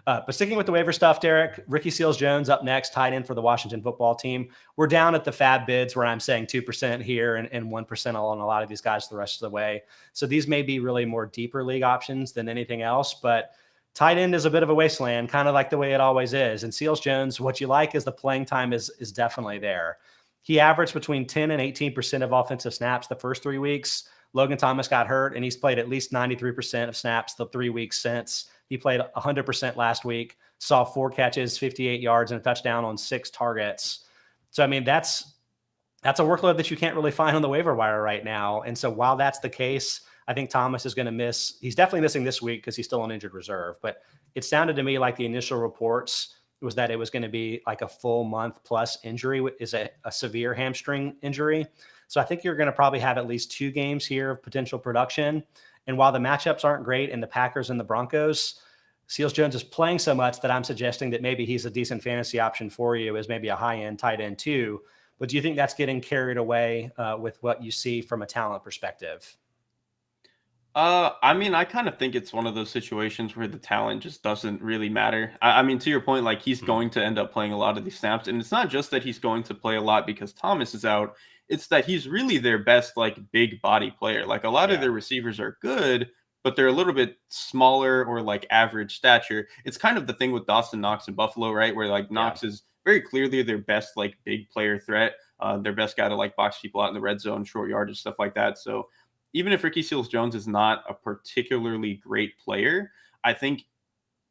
But sticking with the waiver stuff, Derek, Ricky Seals-Jones up next, tight end for the Washington football team. We're down at the FAB bids where I'm saying 2% here and 1% on a lot of these guys the rest of the way. So these may be really more deeper league options than anything else, but tight end is a bit of a wasteland, kind of like the way it always is. And Seals-Jones, what you like is the playing time is definitely there. He averaged between 10 and 18% of offensive snaps the first 3 weeks. Logan Thomas got hurt, and he's played at least 93% of snaps the 3 weeks since. He played 100% last week, saw 4 catches, 58 yards, and a touchdown on 6 targets. So, I mean, that's a workload that you can't really find on the waiver wire right now. And so while that's the case, I think Thomas is going to miss. He's definitely missing this week because he's still on injured reserve. But it sounded to me like the initial reports was that it was going to be like a full month plus injury, is a severe hamstring injury. So I think you're going to probably have at least 2 games here of potential production. And while the matchups aren't great in the Packers and the Broncos, Seals-Jones is playing so much that I'm suggesting that maybe he's a decent fantasy option for you as maybe a high-end tight end too. But do you think that's getting carried away with what you see from a talent perspective? I mean, I kind of think it's one of those situations where the talent just doesn't really matter. I mean, to your point, like he's going to end up playing a lot of these snaps, and it's not just that he's going to play a lot because Thomas is out. It's that he's really their best, like big body player. Like a lot of their receivers are good, but they're a little bit smaller or like average stature. It's kind of the thing with Dawson Knox in Buffalo, right? Where like Knox is very clearly their best, like big player threat, their best guy to like box people out in the red zone, short yardage, stuff like that. So even if Ricky Seals-Jones is not a particularly great player, I think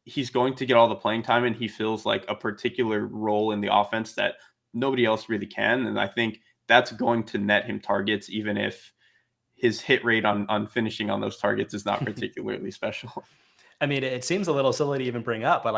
he's going to get all the playing time and he feels like a particular role in the offense that nobody else really can. And I think that's going to net him targets, even if his hit rate on finishing on those targets is not particularly special. I mean, it seems a little silly to even bring up, but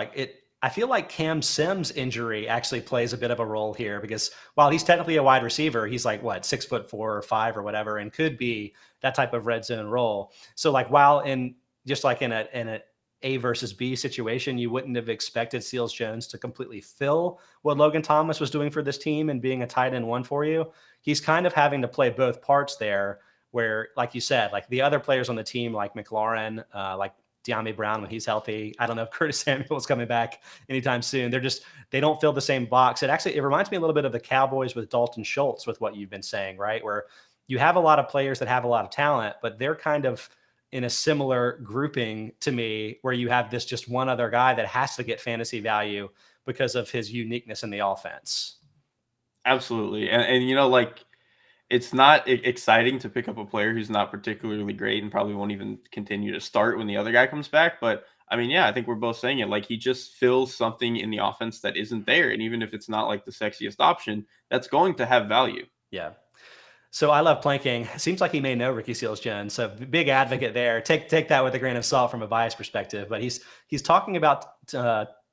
I feel like Cam Sims' injury actually plays a bit of a role here because while he's technically a wide receiver, he's like 6'4" or 5 or whatever, and could be that type of red zone role. So like while in a A versus B situation, you wouldn't have expected Seals-Jones to completely fill what Logan Thomas was doing for this team and being a tight end 1 for you. He's kind of having to play both parts there where, like you said, like the other players on the team, like McLaurin, like De'Ami Brown when he's healthy. I don't know if Curtis Samuel is coming back anytime soon. They don't fill the same box. It reminds me a little bit of the Cowboys with Dalton Schultz with what you've been saying, right? Where you have a lot of players that have a lot of talent, but they're kind of in a similar grouping to me where you have this just one other guy that has to get fantasy value because of his uniqueness in the offense. Absolutely. And you know, like it's not exciting to pick up a player who's not particularly great and probably won't even continue to start when the other guy comes back. But I mean, yeah, I think we're both saying it. Like he just fills something in the offense that isn't there. And even if it's not like the sexiest option, that's going to have value. Yeah. So I love planking. Seems like he may know Ricky Seals-Jones. So big advocate there. Take that with a grain of salt from a bias perspective. But he's talking about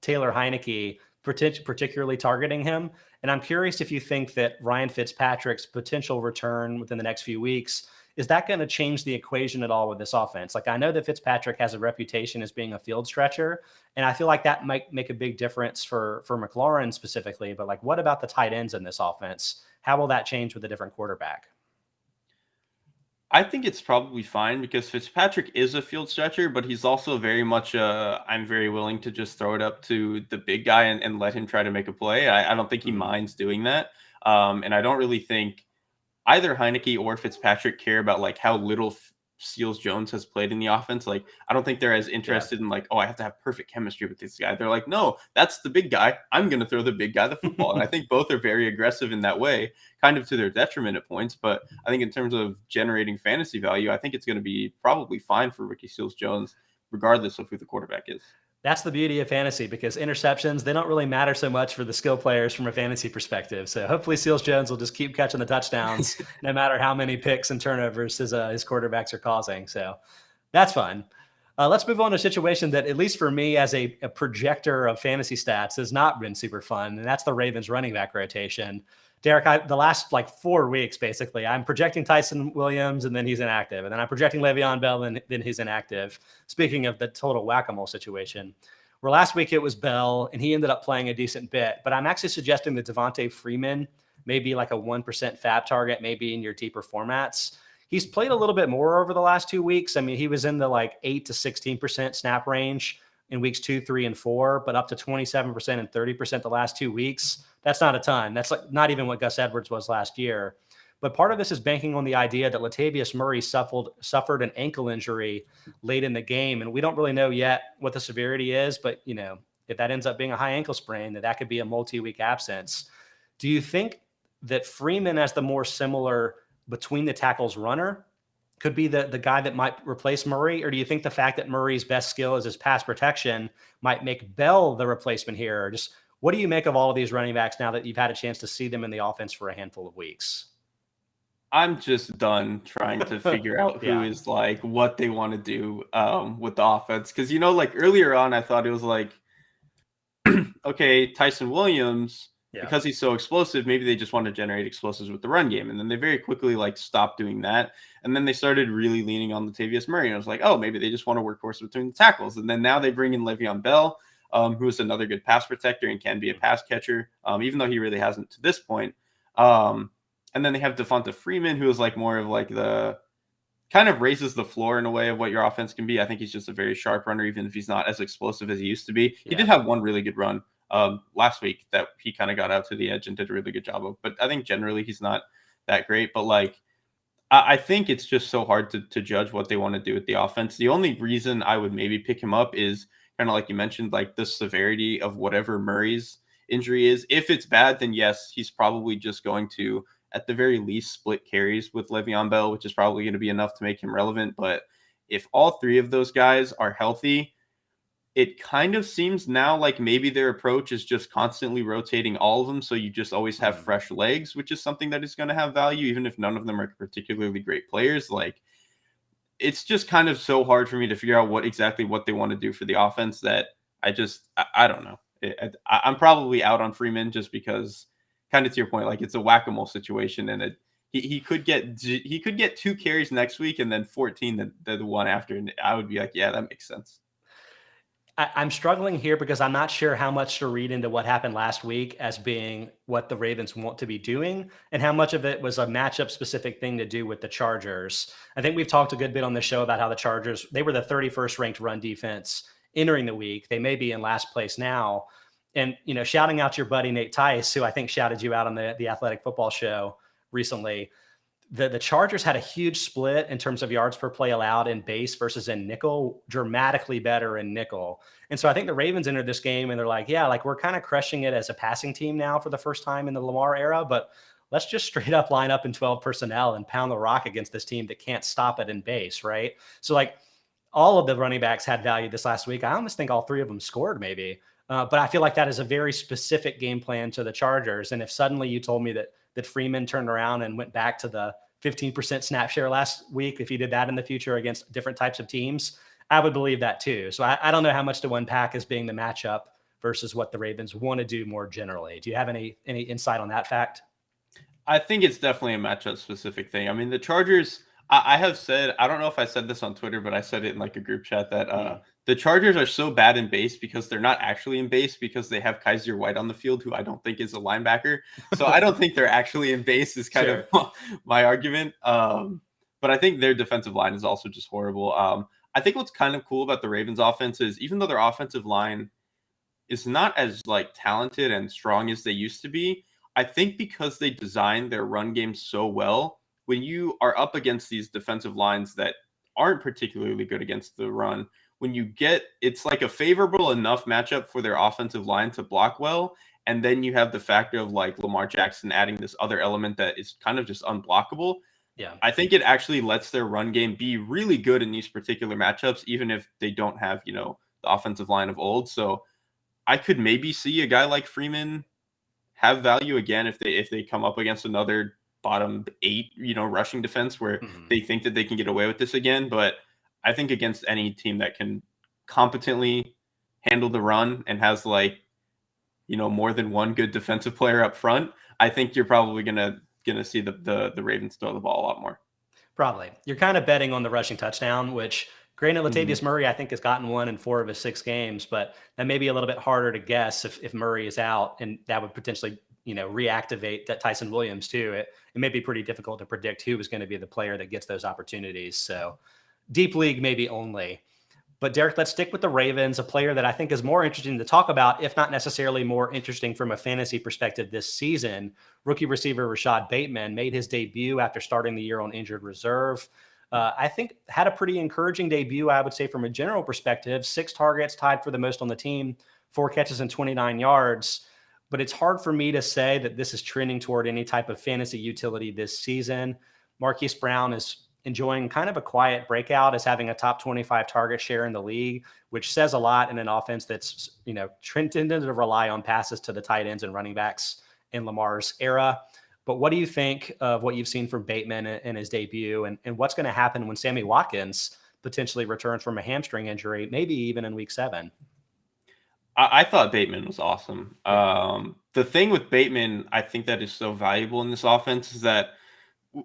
Taylor Heineke particularly targeting him. And I'm curious if you think that Ryan Fitzpatrick's potential return within the next few weeks, is that going to change the equation at all with this offense? Like I know that Fitzpatrick has a reputation as being a field stretcher, and I feel like that might make a big difference for McLaurin specifically. But like, what about the tight ends in this offense? How will that change with a different quarterback? I think it's probably fine because Fitzpatrick is a field stretcher, but he's also very much I'm very willing to just throw it up to the big guy and let him try to make a play. I don't think he minds doing that. And I don't really think either Heineke or Fitzpatrick care about like how little Seals-Jones has played in the offense. Like, I don't think they're as interested in like, oh, I have to have perfect chemistry with this guy. They're like, no, that's the big guy. I'm going to throw the big guy the football. And I think both are very aggressive in that way, kind of to their detriment at points. But I think in terms of generating fantasy value, I think it's going to be probably fine for Ricky Seals-Jones, regardless of who the quarterback is. That's the beauty of fantasy, because interceptions, they don't really matter so much for the skill players from a fantasy perspective. So hopefully Seals-Jones will just keep catching the touchdowns no matter how many picks and turnovers his quarterbacks are causing. So that's fun. Let's move on to a situation that, at least for me as a projector of fantasy stats, has not been super fun, and that's the Ravens running back rotation. Derrik, the last 4 weeks, basically, I'm projecting Tyson Williams, and then he's inactive. And then I'm projecting Le'Veon Bell, and then he's inactive. Speaking of the total whack-a-mole situation, where last week it was Bell, and he ended up playing a decent bit. But I'm actually suggesting that Devonta Freeman may be like a 1% FAB target, maybe in your deeper formats. He's played a little bit more over the last 2 weeks. I mean, he was in the 8 to 16% snap range in weeks 2, 3, and 4, but up to 27% and 30% the last 2 weeks. That's not a ton. That's not even what Gus Edwards was last year. But part of this is banking on the idea that Latavius Murray suffered an ankle injury late in the game. And we don't really know yet what the severity is, but if that ends up being a high ankle sprain, that could be a multi-week absence. Do you think that Freeman, as the more similar between the tackles runner, could be the guy that might replace Murray? Or do you think the fact that Murray's best skill is his pass protection might make Bell the replacement here? Or just what do you make of all of these running backs now that you've had a chance to see them in the offense for a handful of weeks? I'm just done trying to figure out who is what they want to do with the offense. Because, earlier on, I thought it was okay, Tyson Williams, because he's so explosive, maybe they just want to generate explosives with the run game. And then they very quickly stopped doing that. And then they started really leaning on Latavius Murray. And I was like, oh, maybe they just want to workhorse between the tackles. And then now they bring in Le'Veon Bell, who is another good pass protector and can be a pass catcher, even though he really hasn't to this point. And then they have Devonta Freeman, who is more of the kind of raises the floor in a way of what your offense can be. I think he's just a very sharp runner, even if he's not as explosive as he used to be. He did have one really good run last week that he kind of got out to the edge and did a really good job of. But I think generally he's not that great. But I think it's just so hard to judge what they want to do with the offense. The only reason I would maybe pick him up is kind of like you mentioned, the severity of whatever Murray's injury is. If it's bad, then yes, he's probably just going to, at the very least, split carries with Le'Veon Bell, which is probably going to be enough to make him relevant. But if all three of those guys are healthy, it kind of seems now like maybe their approach is just constantly rotating all of them. So you just always have fresh legs, which is something that is going to have value, even if none of them are particularly great players. It's just kind of so hard for me to figure out what they want to do for the offense that I don't know. I'm probably out on Freeman just because, kind of to your point, it's a whack-a-mole situation, and he could get 2 carries next week and then 14 the one after, and I would be like, yeah, that makes sense. I'm struggling here because I'm not sure how much to read into what happened last week as being what the Ravens want to be doing, and how much of it was a matchup specific thing to do with the Chargers. I think we've talked a good bit on the show about how the Chargers, they were the 31st ranked run defense entering the week. They may be in last place now. And, shouting out your buddy Nate Tice, who I think shouted you out on the Athletic Football Show recently, the Chargers had a huge split in terms of yards per play allowed in base versus in nickel, dramatically better in nickel. And so I think the Ravens entered this game and they're like, we're kind of crushing it as a passing team now for the first time in the Lamar era, but let's just straight up line up in 12 personnel and pound the rock against this team that can't stop it in base, right? So all of the running backs had value this last week. I almost think all three of them scored maybe. But I feel like that is a very specific game plan to the Chargers. And if suddenly you told me that Freeman turned around and went back to the 15% snap share last week, if he did that in the future against different types of teams, I would believe that too. So I don't know how much to unpack as being the matchup versus what the Ravens want to do more generally. Do you have any insight on that fact? I think it's definitely a matchup specific thing. I mean, the Chargers, I have said, I don't know if I said this on Twitter, but I said it in a group chat that the Chargers are so bad in base because they're not actually in base because they have Kaiser White on the field, who I don't think is a linebacker. So I don't think they're actually in base is kind of my argument. But I think their defensive line is also just horrible. I think what's kind of cool about the Ravens offense is even though their offensive line is not as talented and strong as they used to be, I think because they designed their run game so well, when you are up against these defensive lines that aren't particularly good against the run, when you get, it's a favorable enough matchup for their offensive line to block well. And then you have the factor of Lamar Jackson adding this other element that is kind of just unblockable. Yeah. I think it actually lets their run game be really good in these particular matchups, even if they don't have, offensive line of old. So I could maybe see a guy like Freeman have value again if they come up against another bottom 8, rushing defense where they think that they can get away with this again. But I think against any team that can competently handle the run and has more than one good defensive player up front, I think you're probably gonna see the Ravens throw the ball a lot more. Probably. You're kind of betting on the rushing touchdown, which granted Latavius Murray, I think, has gotten one in 4 of his 6 games, but that may be a little bit harder to guess if Murray is out, and that would potentially, reactivate that Tyson Williams too. It may be pretty difficult to predict who is going to be the player that gets those opportunities. So deep league maybe only. But Derrik, let's stick with the Ravens, a player that I think is more interesting to talk about, if not necessarily more interesting from a fantasy perspective this season. Rookie receiver Rashod Bateman made his debut after starting the year on injured reserve. I think had a pretty encouraging debut, I would say, from a general perspective. 6 targets, tied for the most on the team, 4 catches and 29 yards. But it's hard for me to say that this is trending toward any type of fantasy utility this season. Marquise Brown is enjoying kind of a quiet breakout as having a top 25 target share in the league, which says a lot in an offense that's, tended to rely on passes to the tight ends and running backs in Lamar's era. But what do you think of what you've seen from Bateman in his debut, and what's going to happen when Sammy Watkins potentially returns from a hamstring injury, maybe even in week 7? I thought Bateman was awesome. The thing with Bateman, I think that is so valuable in this offense is that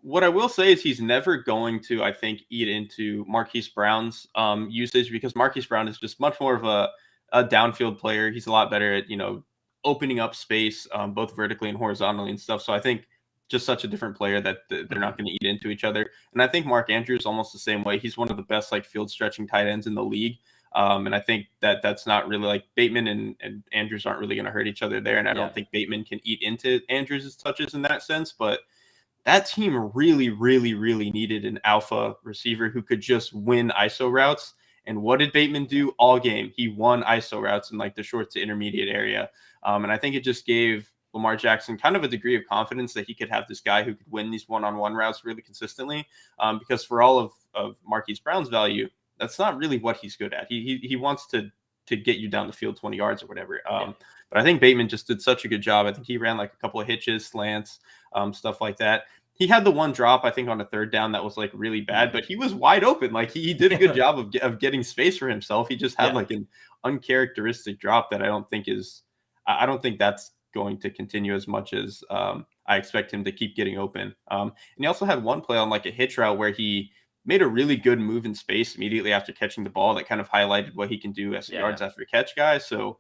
what I will say is he's never going to, I think, eat into Marquise Brown's usage, because Marquise Brown is just much more of a downfield player. He's a lot better at, opening up space, both vertically and horizontally and stuff. So I think just such a different player that they're not going to eat into each other. And I think Mark Andrews almost the same way. He's one of the best field stretching tight ends in the league. And I think that's not really Bateman and Andrews aren't really going to hurt each other there. And I don't think Bateman can eat into Andrews' touches in that sense. But that team really, really, really needed an alpha receiver who could just win ISO routes. And what did Bateman do all game? He won ISO routes in the short to intermediate area. And I think it just gave Lamar Jackson kind of a degree of confidence that he could have this guy who could win these one-on-one routes really consistently. Because for all of Marquise Brown's value, that's not really what he's good at. He wants to get you down the field 20 yards or whatever. But I think Bateman just did such a good job. I think he ran a couple of hitches, slants, stuff like that. He had the one drop, I think, on a 3rd down that was really bad, but he was wide open. He did a good job of getting space for himself. He just had an uncharacteristic drop that I don't think that's going to continue as much as I expect him to keep getting open. And he also had one play on a hitch route where he made a really good move in space immediately after catching the ball that kind of highlighted what he can do as a yards after catch guy. So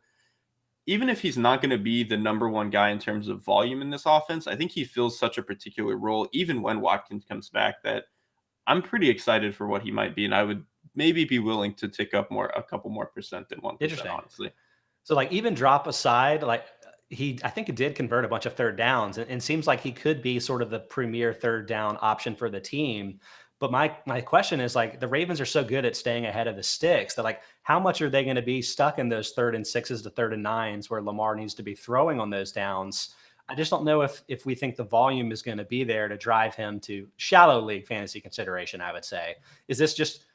even if he's not going to be the number one guy in terms of volume in this offense, I think he fills such a particular role, even when Watkins comes back, that I'm pretty excited for what he might be. And I would maybe be willing to tick up a couple more percent than 1%, honestly. So even drop aside, I think he did convert a bunch of 3rd downs, and seems like he could be sort of the premier 3rd down option for the team. But my question is the Ravens are so good at staying ahead of the sticks that how much are they going to be stuck in those 3rd and 6s to 3rd and 9s where Lamar needs to be throwing on those downs? I just don't know if we think the volume is going to be there to drive him to shallow league fantasy consideration, I would say. Is this just,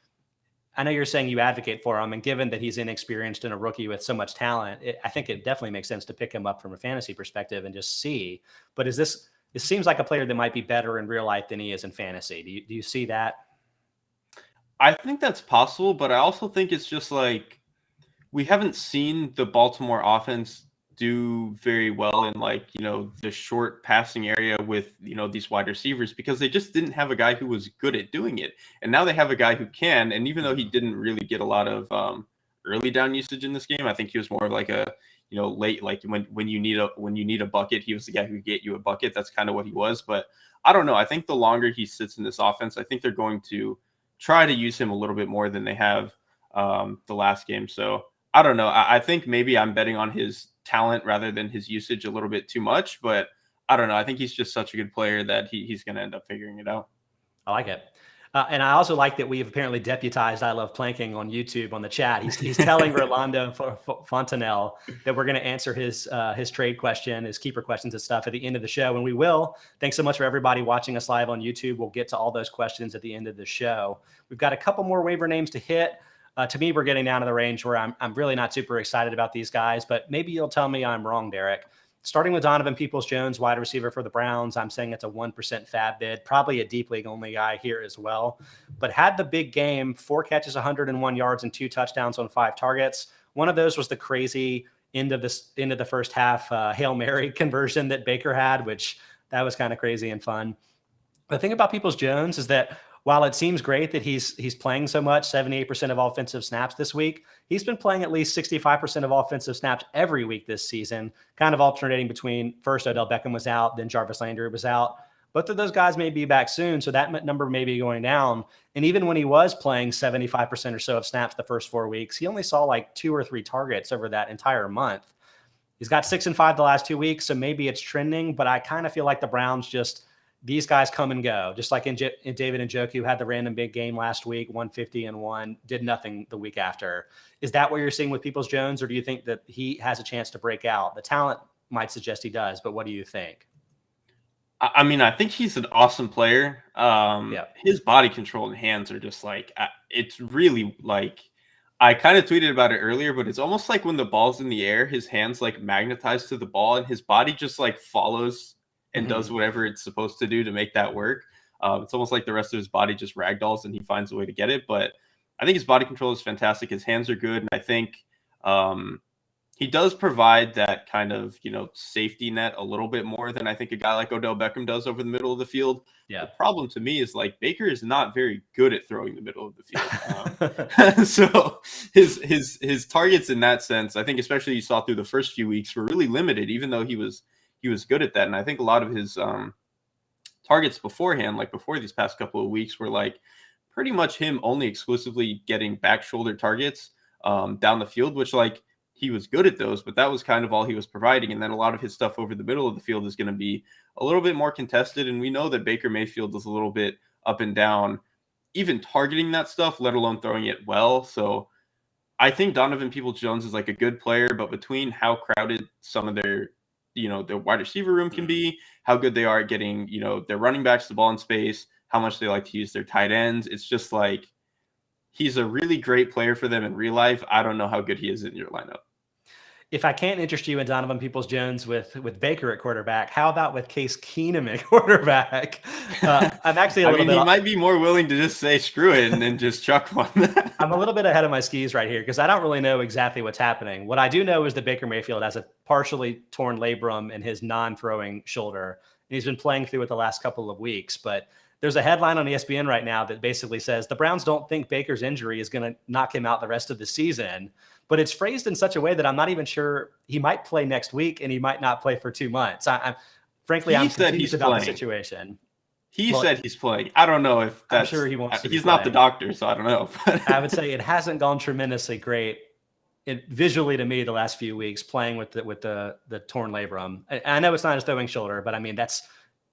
I know you're saying you advocate for him, and given that he's inexperienced and a rookie with so much talent, I think it definitely makes sense to pick him up from a fantasy perspective and just see. But it seems like a player that might be better in real life than he is in fantasy. Do you see that? I think that's possible, but I also think it's just we haven't seen the Baltimore offense do very well in the short passing area with, these wide receivers, because they just didn't have a guy who was good at doing it. And now they have a guy who can. And even though he didn't really get a lot of early down usage in this game, I think he was more of a late, when you need a bucket, he was the guy who could get you a bucket. That's kind of what he was. But I don't know. I think the longer he sits in this offense, I think they're going to try to use him a little bit more than they have the last game. So I don't know. I think maybe I'm betting on his talent rather than his usage a little bit too much, but I don't know. I think he's just such a good player that he's going to end up figuring it out. I like it. And I also like that we've apparently deputized I Love Planking on YouTube on the chat. He's telling Rolando Fontanelle that we're going to answer his trade question, his keeper questions and stuff at the end of the show. And we will. Thanks so much for everybody watching us live on YouTube. We'll get to all those questions at the end of the show. We've got a couple more waiver names to hit. To me, we're getting down to the range where I'm really not super excited about these guys, but maybe you'll tell me I'm wrong, Derek. Starting with Donovan Peoples-Jones, wide receiver for the Browns, I'm saying it's a 1% FAB bid, probably a deep league only guy here as well, but had the big game, 4 catches, 101 yards, and 2 touchdowns on 5 targets. One of those was the crazy end of the first half Hail Mary conversion that Baker had, which that was kind of crazy and fun. The thing about Peoples-Jones is that while it seems great that he's playing so much, 78% of offensive snaps this week, he's been playing at least 65% of offensive snaps every week this season, kind of alternating between first Odell Beckham was out, then Jarvis Landry was out. Both of those guys may be back soon, so that number may be going down. And even when he was playing 75% or so of snaps the first 4 weeks, he only saw like 2 or 3 targets over that entire month. He's got 6 and 5 the last 2 weeks, so maybe it's trending, but I kind of feel like the Browns just – these guys come and go, just like in David Njoku had the random big game last week, 150 and 1, did nothing the week after. Is that what you're seeing with Peoples-Jones, or do you think that he has a chance to break out? The talent might suggest he does, but what do you think? I mean, I think he's an awesome player. His body control and hands are just like, it's really like, I kind of tweeted about it earlier, but it's almost like when the ball's in the air, his hands like magnetize to the ball and his body just like follows and does whatever it's supposed to do to make that work. It's almost like the rest of his body just ragdolls and he finds a way to get it. But I think his body control is fantastic. His hands are good. And I think he does provide that kind of, safety net a little bit more than I think a guy like Odell Beckham does over the middle of the field. Yeah. The problem to me is like Baker is not very good at throwing the middle of the field. So his targets in that sense, I think especially you saw through the first few weeks, were really limited, even though he was good at that. And I think a lot of his targets beforehand, like before these past couple of weeks, were like pretty much him only exclusively getting back shoulder targets down the field, which like he was good at those, but that was kind of all he was providing. And then a lot of his stuff over the middle of the field is going to be a little bit more contested. And we know that Baker Mayfield is a little bit up and down, even targeting that stuff, let alone throwing it well. So I think Donovan Peoples-Jones is like a good player, but between how crowded some of their wide receiver room can be, how good they are at getting, their running backs the ball in space, how much they like to use their tight ends. It's just like, he's a really great player for them in real life. I don't know how good he is in your lineup. If I can't interest you in Donovan Peoples-Jones with Baker at quarterback, how about with Case Keenum at quarterback? I'm actually he might be more willing to just say screw it and then just chuck one. I'm a little bit ahead of my skis right here because I don't really know exactly what's happening. What I do know is that Baker Mayfield has a partially torn labrum in his non-throwing shoulder, and he's been playing through it the last couple of weeks. But there's a headline on ESPN right now that basically says the Browns don't think Baker's injury is going to knock him out the rest of the season. But it's phrased in such a way that I'm not even sure he might play next week and he might not play for 2 months. I'm confused about the situation. He said he's playing. I don't know if that's. I'm sure he wants to. He's not the doctor, so I don't know. I would say it hasn't gone tremendously great visually to me the last few weeks playing with the torn labrum. I know it's not his throwing shoulder, but I mean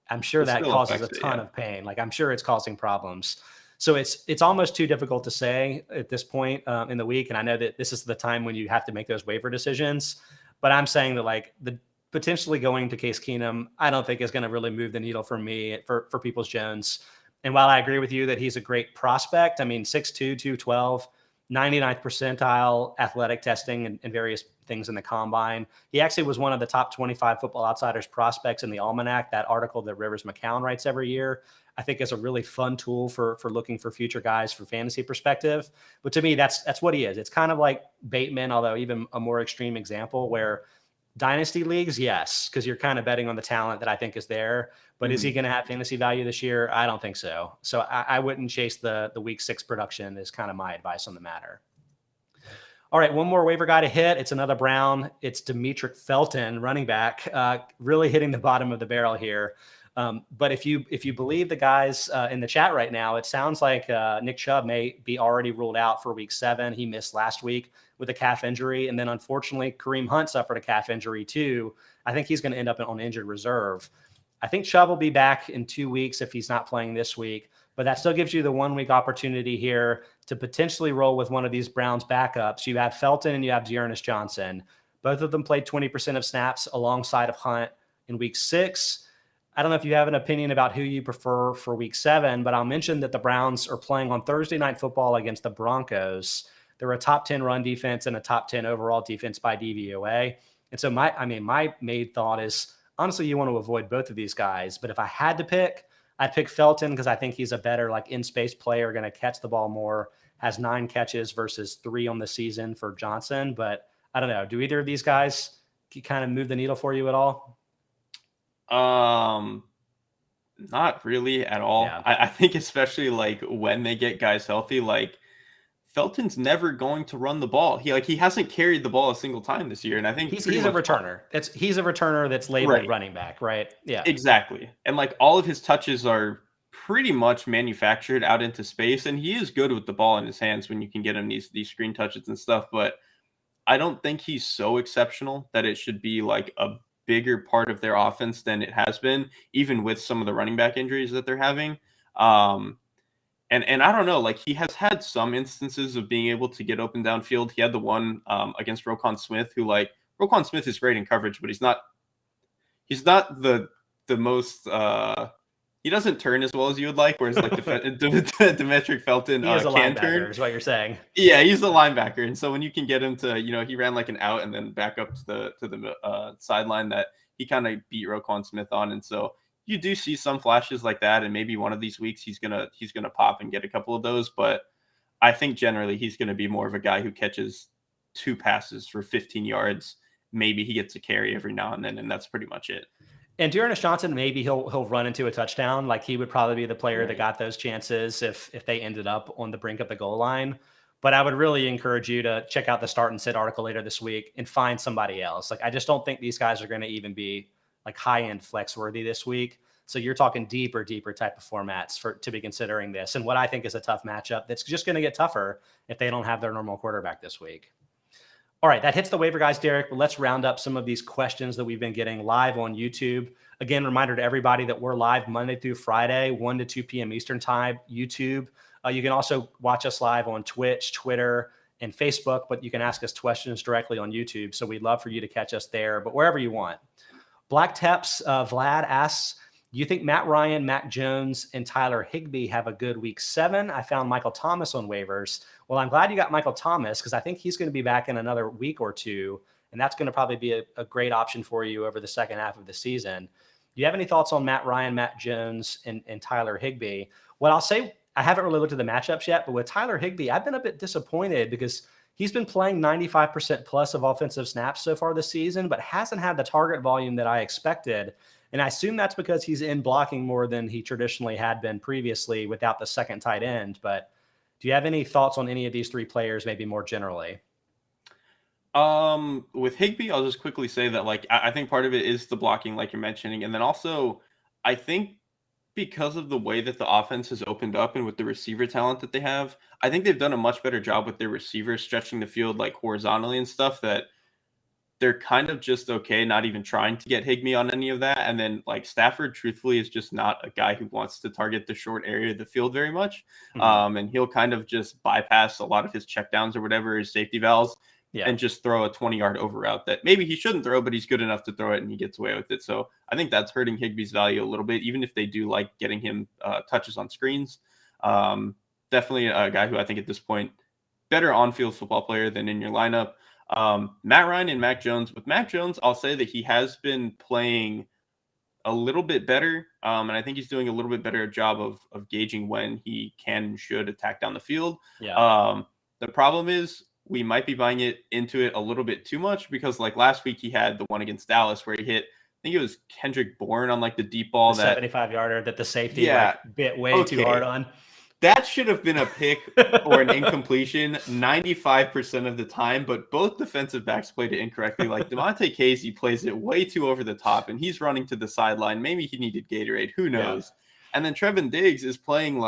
I'm sure that causes a ton of pain. Like I'm sure it's causing problems. So it's almost too difficult to say at this point in the week. And I know that this is the time when you have to make those waiver decisions. But I'm saying that like the potentially going to Case Keenum, I don't think is going to really move the needle for me for Peoples-Jones. And while I agree with you that he's a great prospect, I mean 6'2", 212, 99th percentile athletic testing and various things in the combine. He actually was one of the top 25 Football Outsiders prospects in the Almanac, that article that Rivers McCown writes every year. I think is a really fun tool for looking for future guys from fantasy perspective. But to me, that's what he is. It's kind of like Bateman, although even a more extreme example where dynasty leagues, yes, because you're kind of betting on the talent that I think is there. But is he going to have fantasy value this year? I don't think so. So I wouldn't chase the week 6 production is kind of my advice on the matter. All right, one more waiver guy to hit. It's another Brown. It's Demetric Felton, running back, really hitting the bottom of the barrel here. But if you believe the guys in the chat right now, it sounds like Nick Chubb may be already ruled out for week 7. He missed last week with a calf injury. And then unfortunately, Kareem Hunt suffered a calf injury too. I think he's going to end up on injured reserve. I think Chubb will be back in 2 weeks if he's not playing this week, but that still gives you the 1 week opportunity here to potentially roll with one of these Browns backups. You have Felton and you have Dearness Johnson. Both of them played 20% of snaps alongside of Hunt in week 6. I don't know if you have an opinion about who you prefer for week 7, but I'll mention that the Browns are playing on Thursday Night Football against the Broncos. They're a top 10 run defense and a top 10 overall defense by DVOA. And so my main thought is, honestly, you want to avoid both of these guys. But if I had to pick, I'd pick Felton because I think he's a better in-space player, going to catch the ball more, has 9 catches versus 3 on the season for Johnson. But I don't know. Do either of these guys kind of move the needle for you at all? Not really at all. Yeah. I think especially when they get guys healthy, Felton's never going to run the ball. He hasn't carried the ball a single time this year, and I think he's a returner. He's a returner that's labeled running back, right? Yeah, exactly. And all of his touches are pretty much manufactured out into space, and he is good with the ball in his hands when you can get him these screen touches and stuff. But I don't think he's so exceptional that it should be a bigger part of their offense than it has been, even with some of the running back injuries that they're having. And I don't know, he has had some instances of being able to get open downfield. He had the one against Roquan Smith, who Roquan Smith is great in coverage, but he's not the most he doesn't turn as well as you would like, whereas Demetric Felton can turn. Is what you're saying. Yeah, he's the linebacker, and so when you can get him to, he ran an out and then back up to the sideline that he kind of beat Roquan Smith on, and so you do see some flashes like that, and maybe one of these weeks he's gonna pop and get a couple of those. But I think generally he's gonna be more of a guy who catches 2 passes for 15 yards. Maybe he gets a carry every now and then, and that's pretty much it. And Dearness Johnson, maybe he'll run into a touchdown. He would probably be the player that got those chances if they ended up on the brink of the goal line. But I would really encourage you to check out the Start and Sit article later this week and find somebody else. I just don't think these guys are going to even be high-end flex worthy this week. So you're talking deeper type of formats to be considering this. And what I think is a tough matchup that's just going to get tougher if they don't have their normal quarterback this week. All right, that hits the waiver, guys, Derek. But let's round up some of these questions that we've been getting live on YouTube. Again, reminder to everybody that we're live Monday through Friday, 1 to 2 p.m. Eastern time, YouTube. You can also watch us live on Twitch, Twitter, and Facebook, but you can ask us questions directly on YouTube. So we'd love for you to catch us there, but wherever you want. Black Teps, Vlad asks, do you think Matt Ryan, Mac Jones, and Tyler Higbee have a good week 7? I found Michael Thomas on waivers. Well, I'm glad you got Michael Thomas because I think he's going to be back in another week or two, and that's going to probably be a great option for you over the second half of the season. Do you have any thoughts on Matt Ryan, Matt Jones, and Tyler Higbee? Well, I'll say I haven't really looked at the matchups yet, but with Tyler Higbee, I've been a bit disappointed because he's been playing 95% plus of offensive snaps so far this season, but hasn't had the target volume that I expected. And I assume that's because he's in blocking more than he traditionally had been previously without the second tight end. But do you have any thoughts on any of these 3 players, maybe more generally? With Higbee, I'll just quickly say that I think part of it is the blocking, like you're mentioning. And then also I think because of the way that the offense has opened up and with the receiver talent that they have, I think they've done a much better job with their receivers stretching the field horizontally and stuff, that they're kind of just okay not even trying to get Higbee on any of that. And then Stafford, truthfully, is just not a guy who wants to target the short area of the field very much. Mm-hmm. And he'll kind of just bypass a lot of his checkdowns or whatever, his safety valves, and just throw a 20-yard over route that maybe he shouldn't throw, but he's good enough to throw it and he gets away with it. So I think that's hurting Higbee's value a little bit, even if they do like getting him touches on screens. Definitely a guy who I think at this point, better on-field football player than in your lineup. Matt Ryan and Mac Jones. With Mac Jones, I'll say that he has been playing a little bit better, and I think he's doing a little bit better job of gauging when he can and should attack down the field. Yeah. The problem is we might be buying into it a little bit too much because last week he had the one against Dallas where he hit, I think it was Kendrick Bourne on the deep ball, the 75-yarder that the safety bit way too hard on. That should have been a pick or an incompletion 95% of the time, but both defensive backs played it incorrectly. Devontae Casey plays it way too over the top, and he's running to the sideline. Maybe he needed Gatorade. Who knows? Yeah. And then Trevin Diggs is playing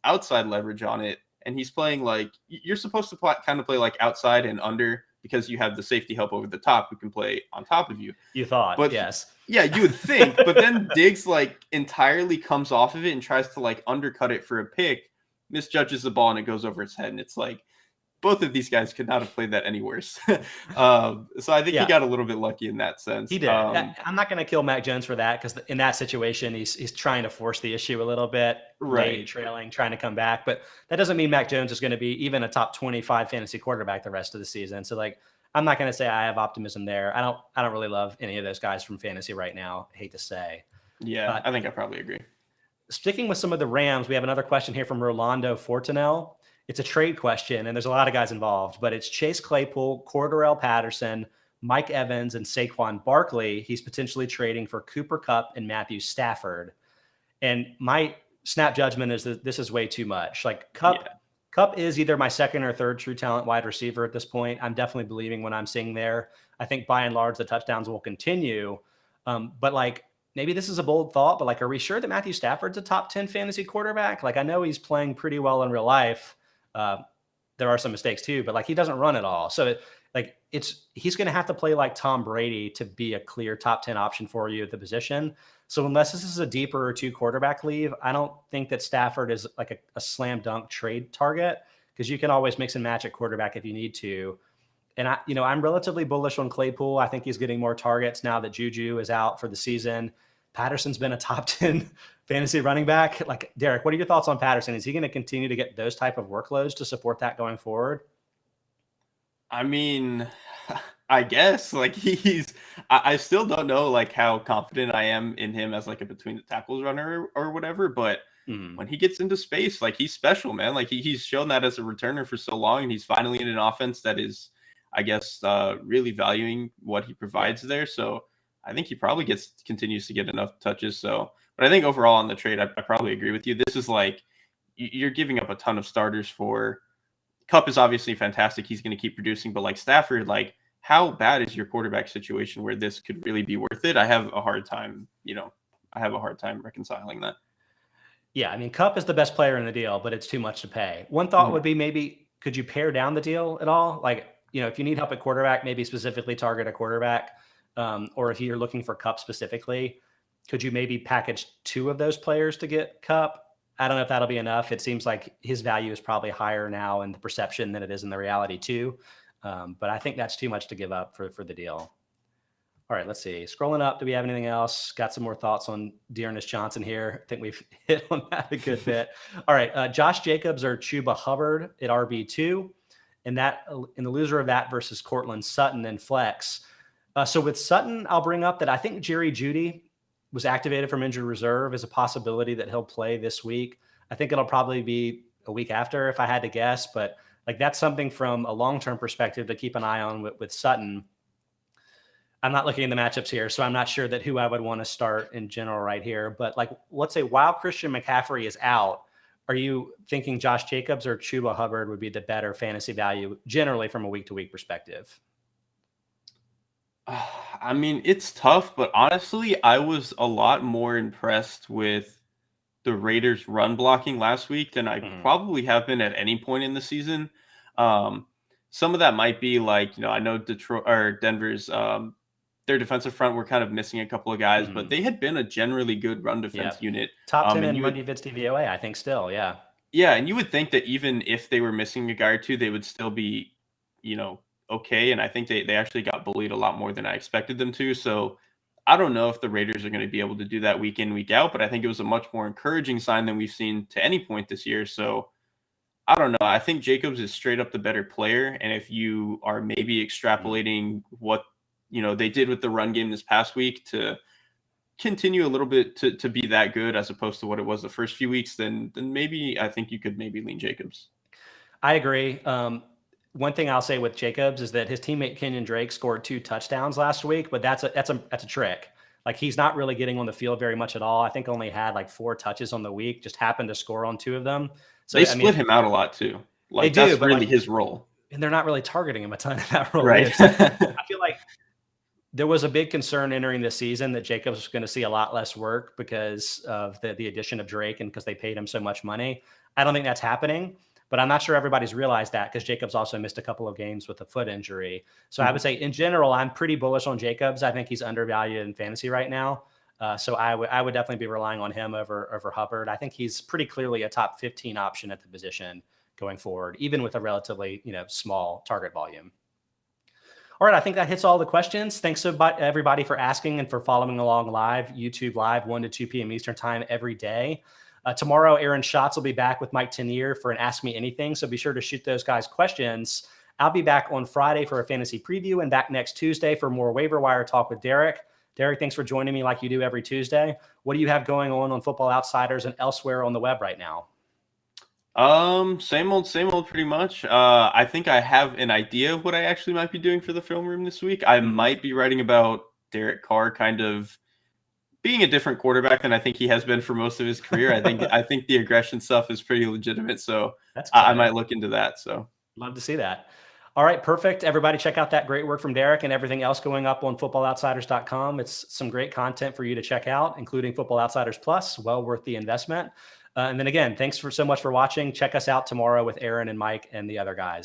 outside leverage on it, and he's playing you're supposed to kind of play outside and under because you have the safety help over the top who can play on top of you. You thought, but yes. Yeah, you would think, but then Diggs entirely comes off of it and tries to undercut it for a pick, misjudges the ball, and it goes over his head. And it's both of these guys could not have played that any worse. So I think he got a little bit lucky in that sense. He did. I'm not going to kill Mac Jones for that, because in that situation, he's trying to force the issue a little bit, late, trailing, trying to come back. But that doesn't mean Mac Jones is going to be even a top 25 fantasy quarterback the rest of the season. So like, I'm not going to say I have optimism there. I don't really love any of those guys from fantasy right now. I hate to say. Yeah, I think I probably agree. Sticking with some of the Rams, we have another question here from Rolando Fortunel. It's a trade question, and there's a lot of guys involved, but it's Chase Claypool, Cordarrelle Patterson, Mike Evans, and Saquon Barkley. He's potentially trading for Cooper Kupp and Matthew Stafford. And my snap judgment is that this is way too much. Like Kupp is either my second or third true talent wide receiver at this point. I'm definitely believing what I'm seeing there. I think by and large, the touchdowns will continue. But like, maybe this is a bold thought, but like, are we sure that Matthew Stafford's a top 10 fantasy quarterback? Like, I know he's playing pretty well in real life. There are some mistakes too, but like, he doesn't run at all. So he's going to have to play like Tom Brady to be a clear top 10 option for you at the position. So unless this is a deeper or 2 quarterback league, I don't think that Stafford is like a slam dunk trade target, because you can always mix and match at quarterback if you need to. And I'm relatively bullish on Claypool. I think he's getting more targets now that Juju is out for the season. Patterson's been a top 10 fantasy running back. Like, Derek, what are your thoughts on Patterson? Is he going to continue to get those type of workloads to support that going forward? I mean, I guess like I still don't know like how confident I am in him as like a between the tackles runner or whatever, but when he gets into space, like, he's special, man. Like he's shown that as a returner for so long, and he's finally in an offense that is, I guess, really valuing what he provides there. So I think he probably continues to get enough touches. So, but I think overall on the trade, I probably agree with you. This is like, you're giving up a ton of starters for. Kupp is obviously fantastic. He's going to keep producing, but like Stafford, like, how bad is your quarterback situation where this could really be worth it? I have a hard time reconciling that. Yeah, I mean, Kupp is the best player in the deal, but it's too much to pay. One thought would be, maybe could you pare down the deal at all? Like, if you need help at quarterback, maybe specifically target a quarterback, or if you're looking for Kupp specifically, could you maybe package 2 of those players to get Kupp? I don't know if that'll be enough. It seems like his value is probably higher now in the perception than it is in the reality too. But I think that's too much to give up for the deal. All right, let's see. Scrolling up, do we have anything else? Got some more thoughts on Dearness Johnson here. I think we've hit on that a good bit. All right, Josh Jacobs or Chuba Hubbard at RB2. And that in the loser of that versus Cortland Sutton and flex. So with Sutton, I'll bring up that I think Jerry Jeudy was activated from injured reserve as a possibility that he'll play this week. I think it'll probably be a week after if I had to guess, but like, that's something from a long-term perspective to keep an eye on with Sutton. I'm not looking at the matchups here, so I'm not sure that who I would want to start in general right here. But like, let's say while Christian McCaffrey is out, are you thinking Josh Jacobs or Chuba Hubbard would be the better fantasy value generally from a week-to-week perspective? I mean, it's tough, but honestly, I was a lot more impressed with the Raiders' run blocking last week than I probably have been at any point in the season. Some of that might be like, I know Detroit or Denver's their defensive front were kind of missing a couple of guys, but they had been a generally good run defense unit. Top 10 in run defense DVOA, I think still, yeah. Yeah, and you would think that even if they were missing a guy or two, they would still be, okay. And I think they actually got bullied a lot more than I expected them to. So I don't know if the Raiders are going to be able to do that week in, week out, but I think it was a much more encouraging sign than we've seen to any point this year. So I don't know. I think Jacobs is straight up the better player. And if you are maybe extrapolating what, they did with the run game this past week to continue a little bit to be that good as opposed to what it was the first few weeks, then maybe I think you could maybe lean Jacobs. I agree. One thing I'll say with Jacobs is that his teammate Kenyon Drake scored 2 touchdowns last week, but that's a trick. Like, he's not really getting on the field very much at all. I think only had like 4 touches on the week, just happened to score on 2 of them. So they split him out a lot too. Like, they do, that's really his role. And they're not really targeting him a ton in that role. Right. I feel like there was a big concern entering this season that Jacobs was going to see a lot less work because of the addition of Drake and because they paid him so much money. I don't think that's happening. But I'm not sure everybody's realized that because Jacobs also missed a couple of games with a foot injury. So I would say in general, I'm pretty bullish on Jacobs. I think he's undervalued in fantasy right now. So I would definitely be relying on him over Hubbard. I think he's pretty clearly a top 15 option at the position going forward, even with a relatively, small target volume. All right, I think that hits all the questions. Thanks to everybody for asking and for following along live, YouTube Live, 1 to 2 p.m. Eastern Time every day. Tomorrow, Aaron Schatz will be back with Mike Tenier for an Ask Me Anything, so be sure to shoot those guys questions. I'll be back on Friday for a fantasy preview and back next Tuesday for more waiver wire talk with Derrik. Derrik, thanks for joining me like you do every Tuesday. What do you have going on Football Outsiders and elsewhere on the web right now? Same old pretty much. I think I have an idea of what I actually might be doing for the film room this week. I might be writing about Derek Carr kind of being a different quarterback than I think he has been for most of his career. I think the aggression stuff is pretty legitimate, so I might look into that. So love to see that. All right, perfect. Everybody check out that great work from Derrik and everything else going up on footballoutsiders.com. It's some great content for you to check out, including Football Outsiders Plus, well worth the investment. And then again, thanks so much for watching. Check us out tomorrow with Aaron and Mike and the other guys.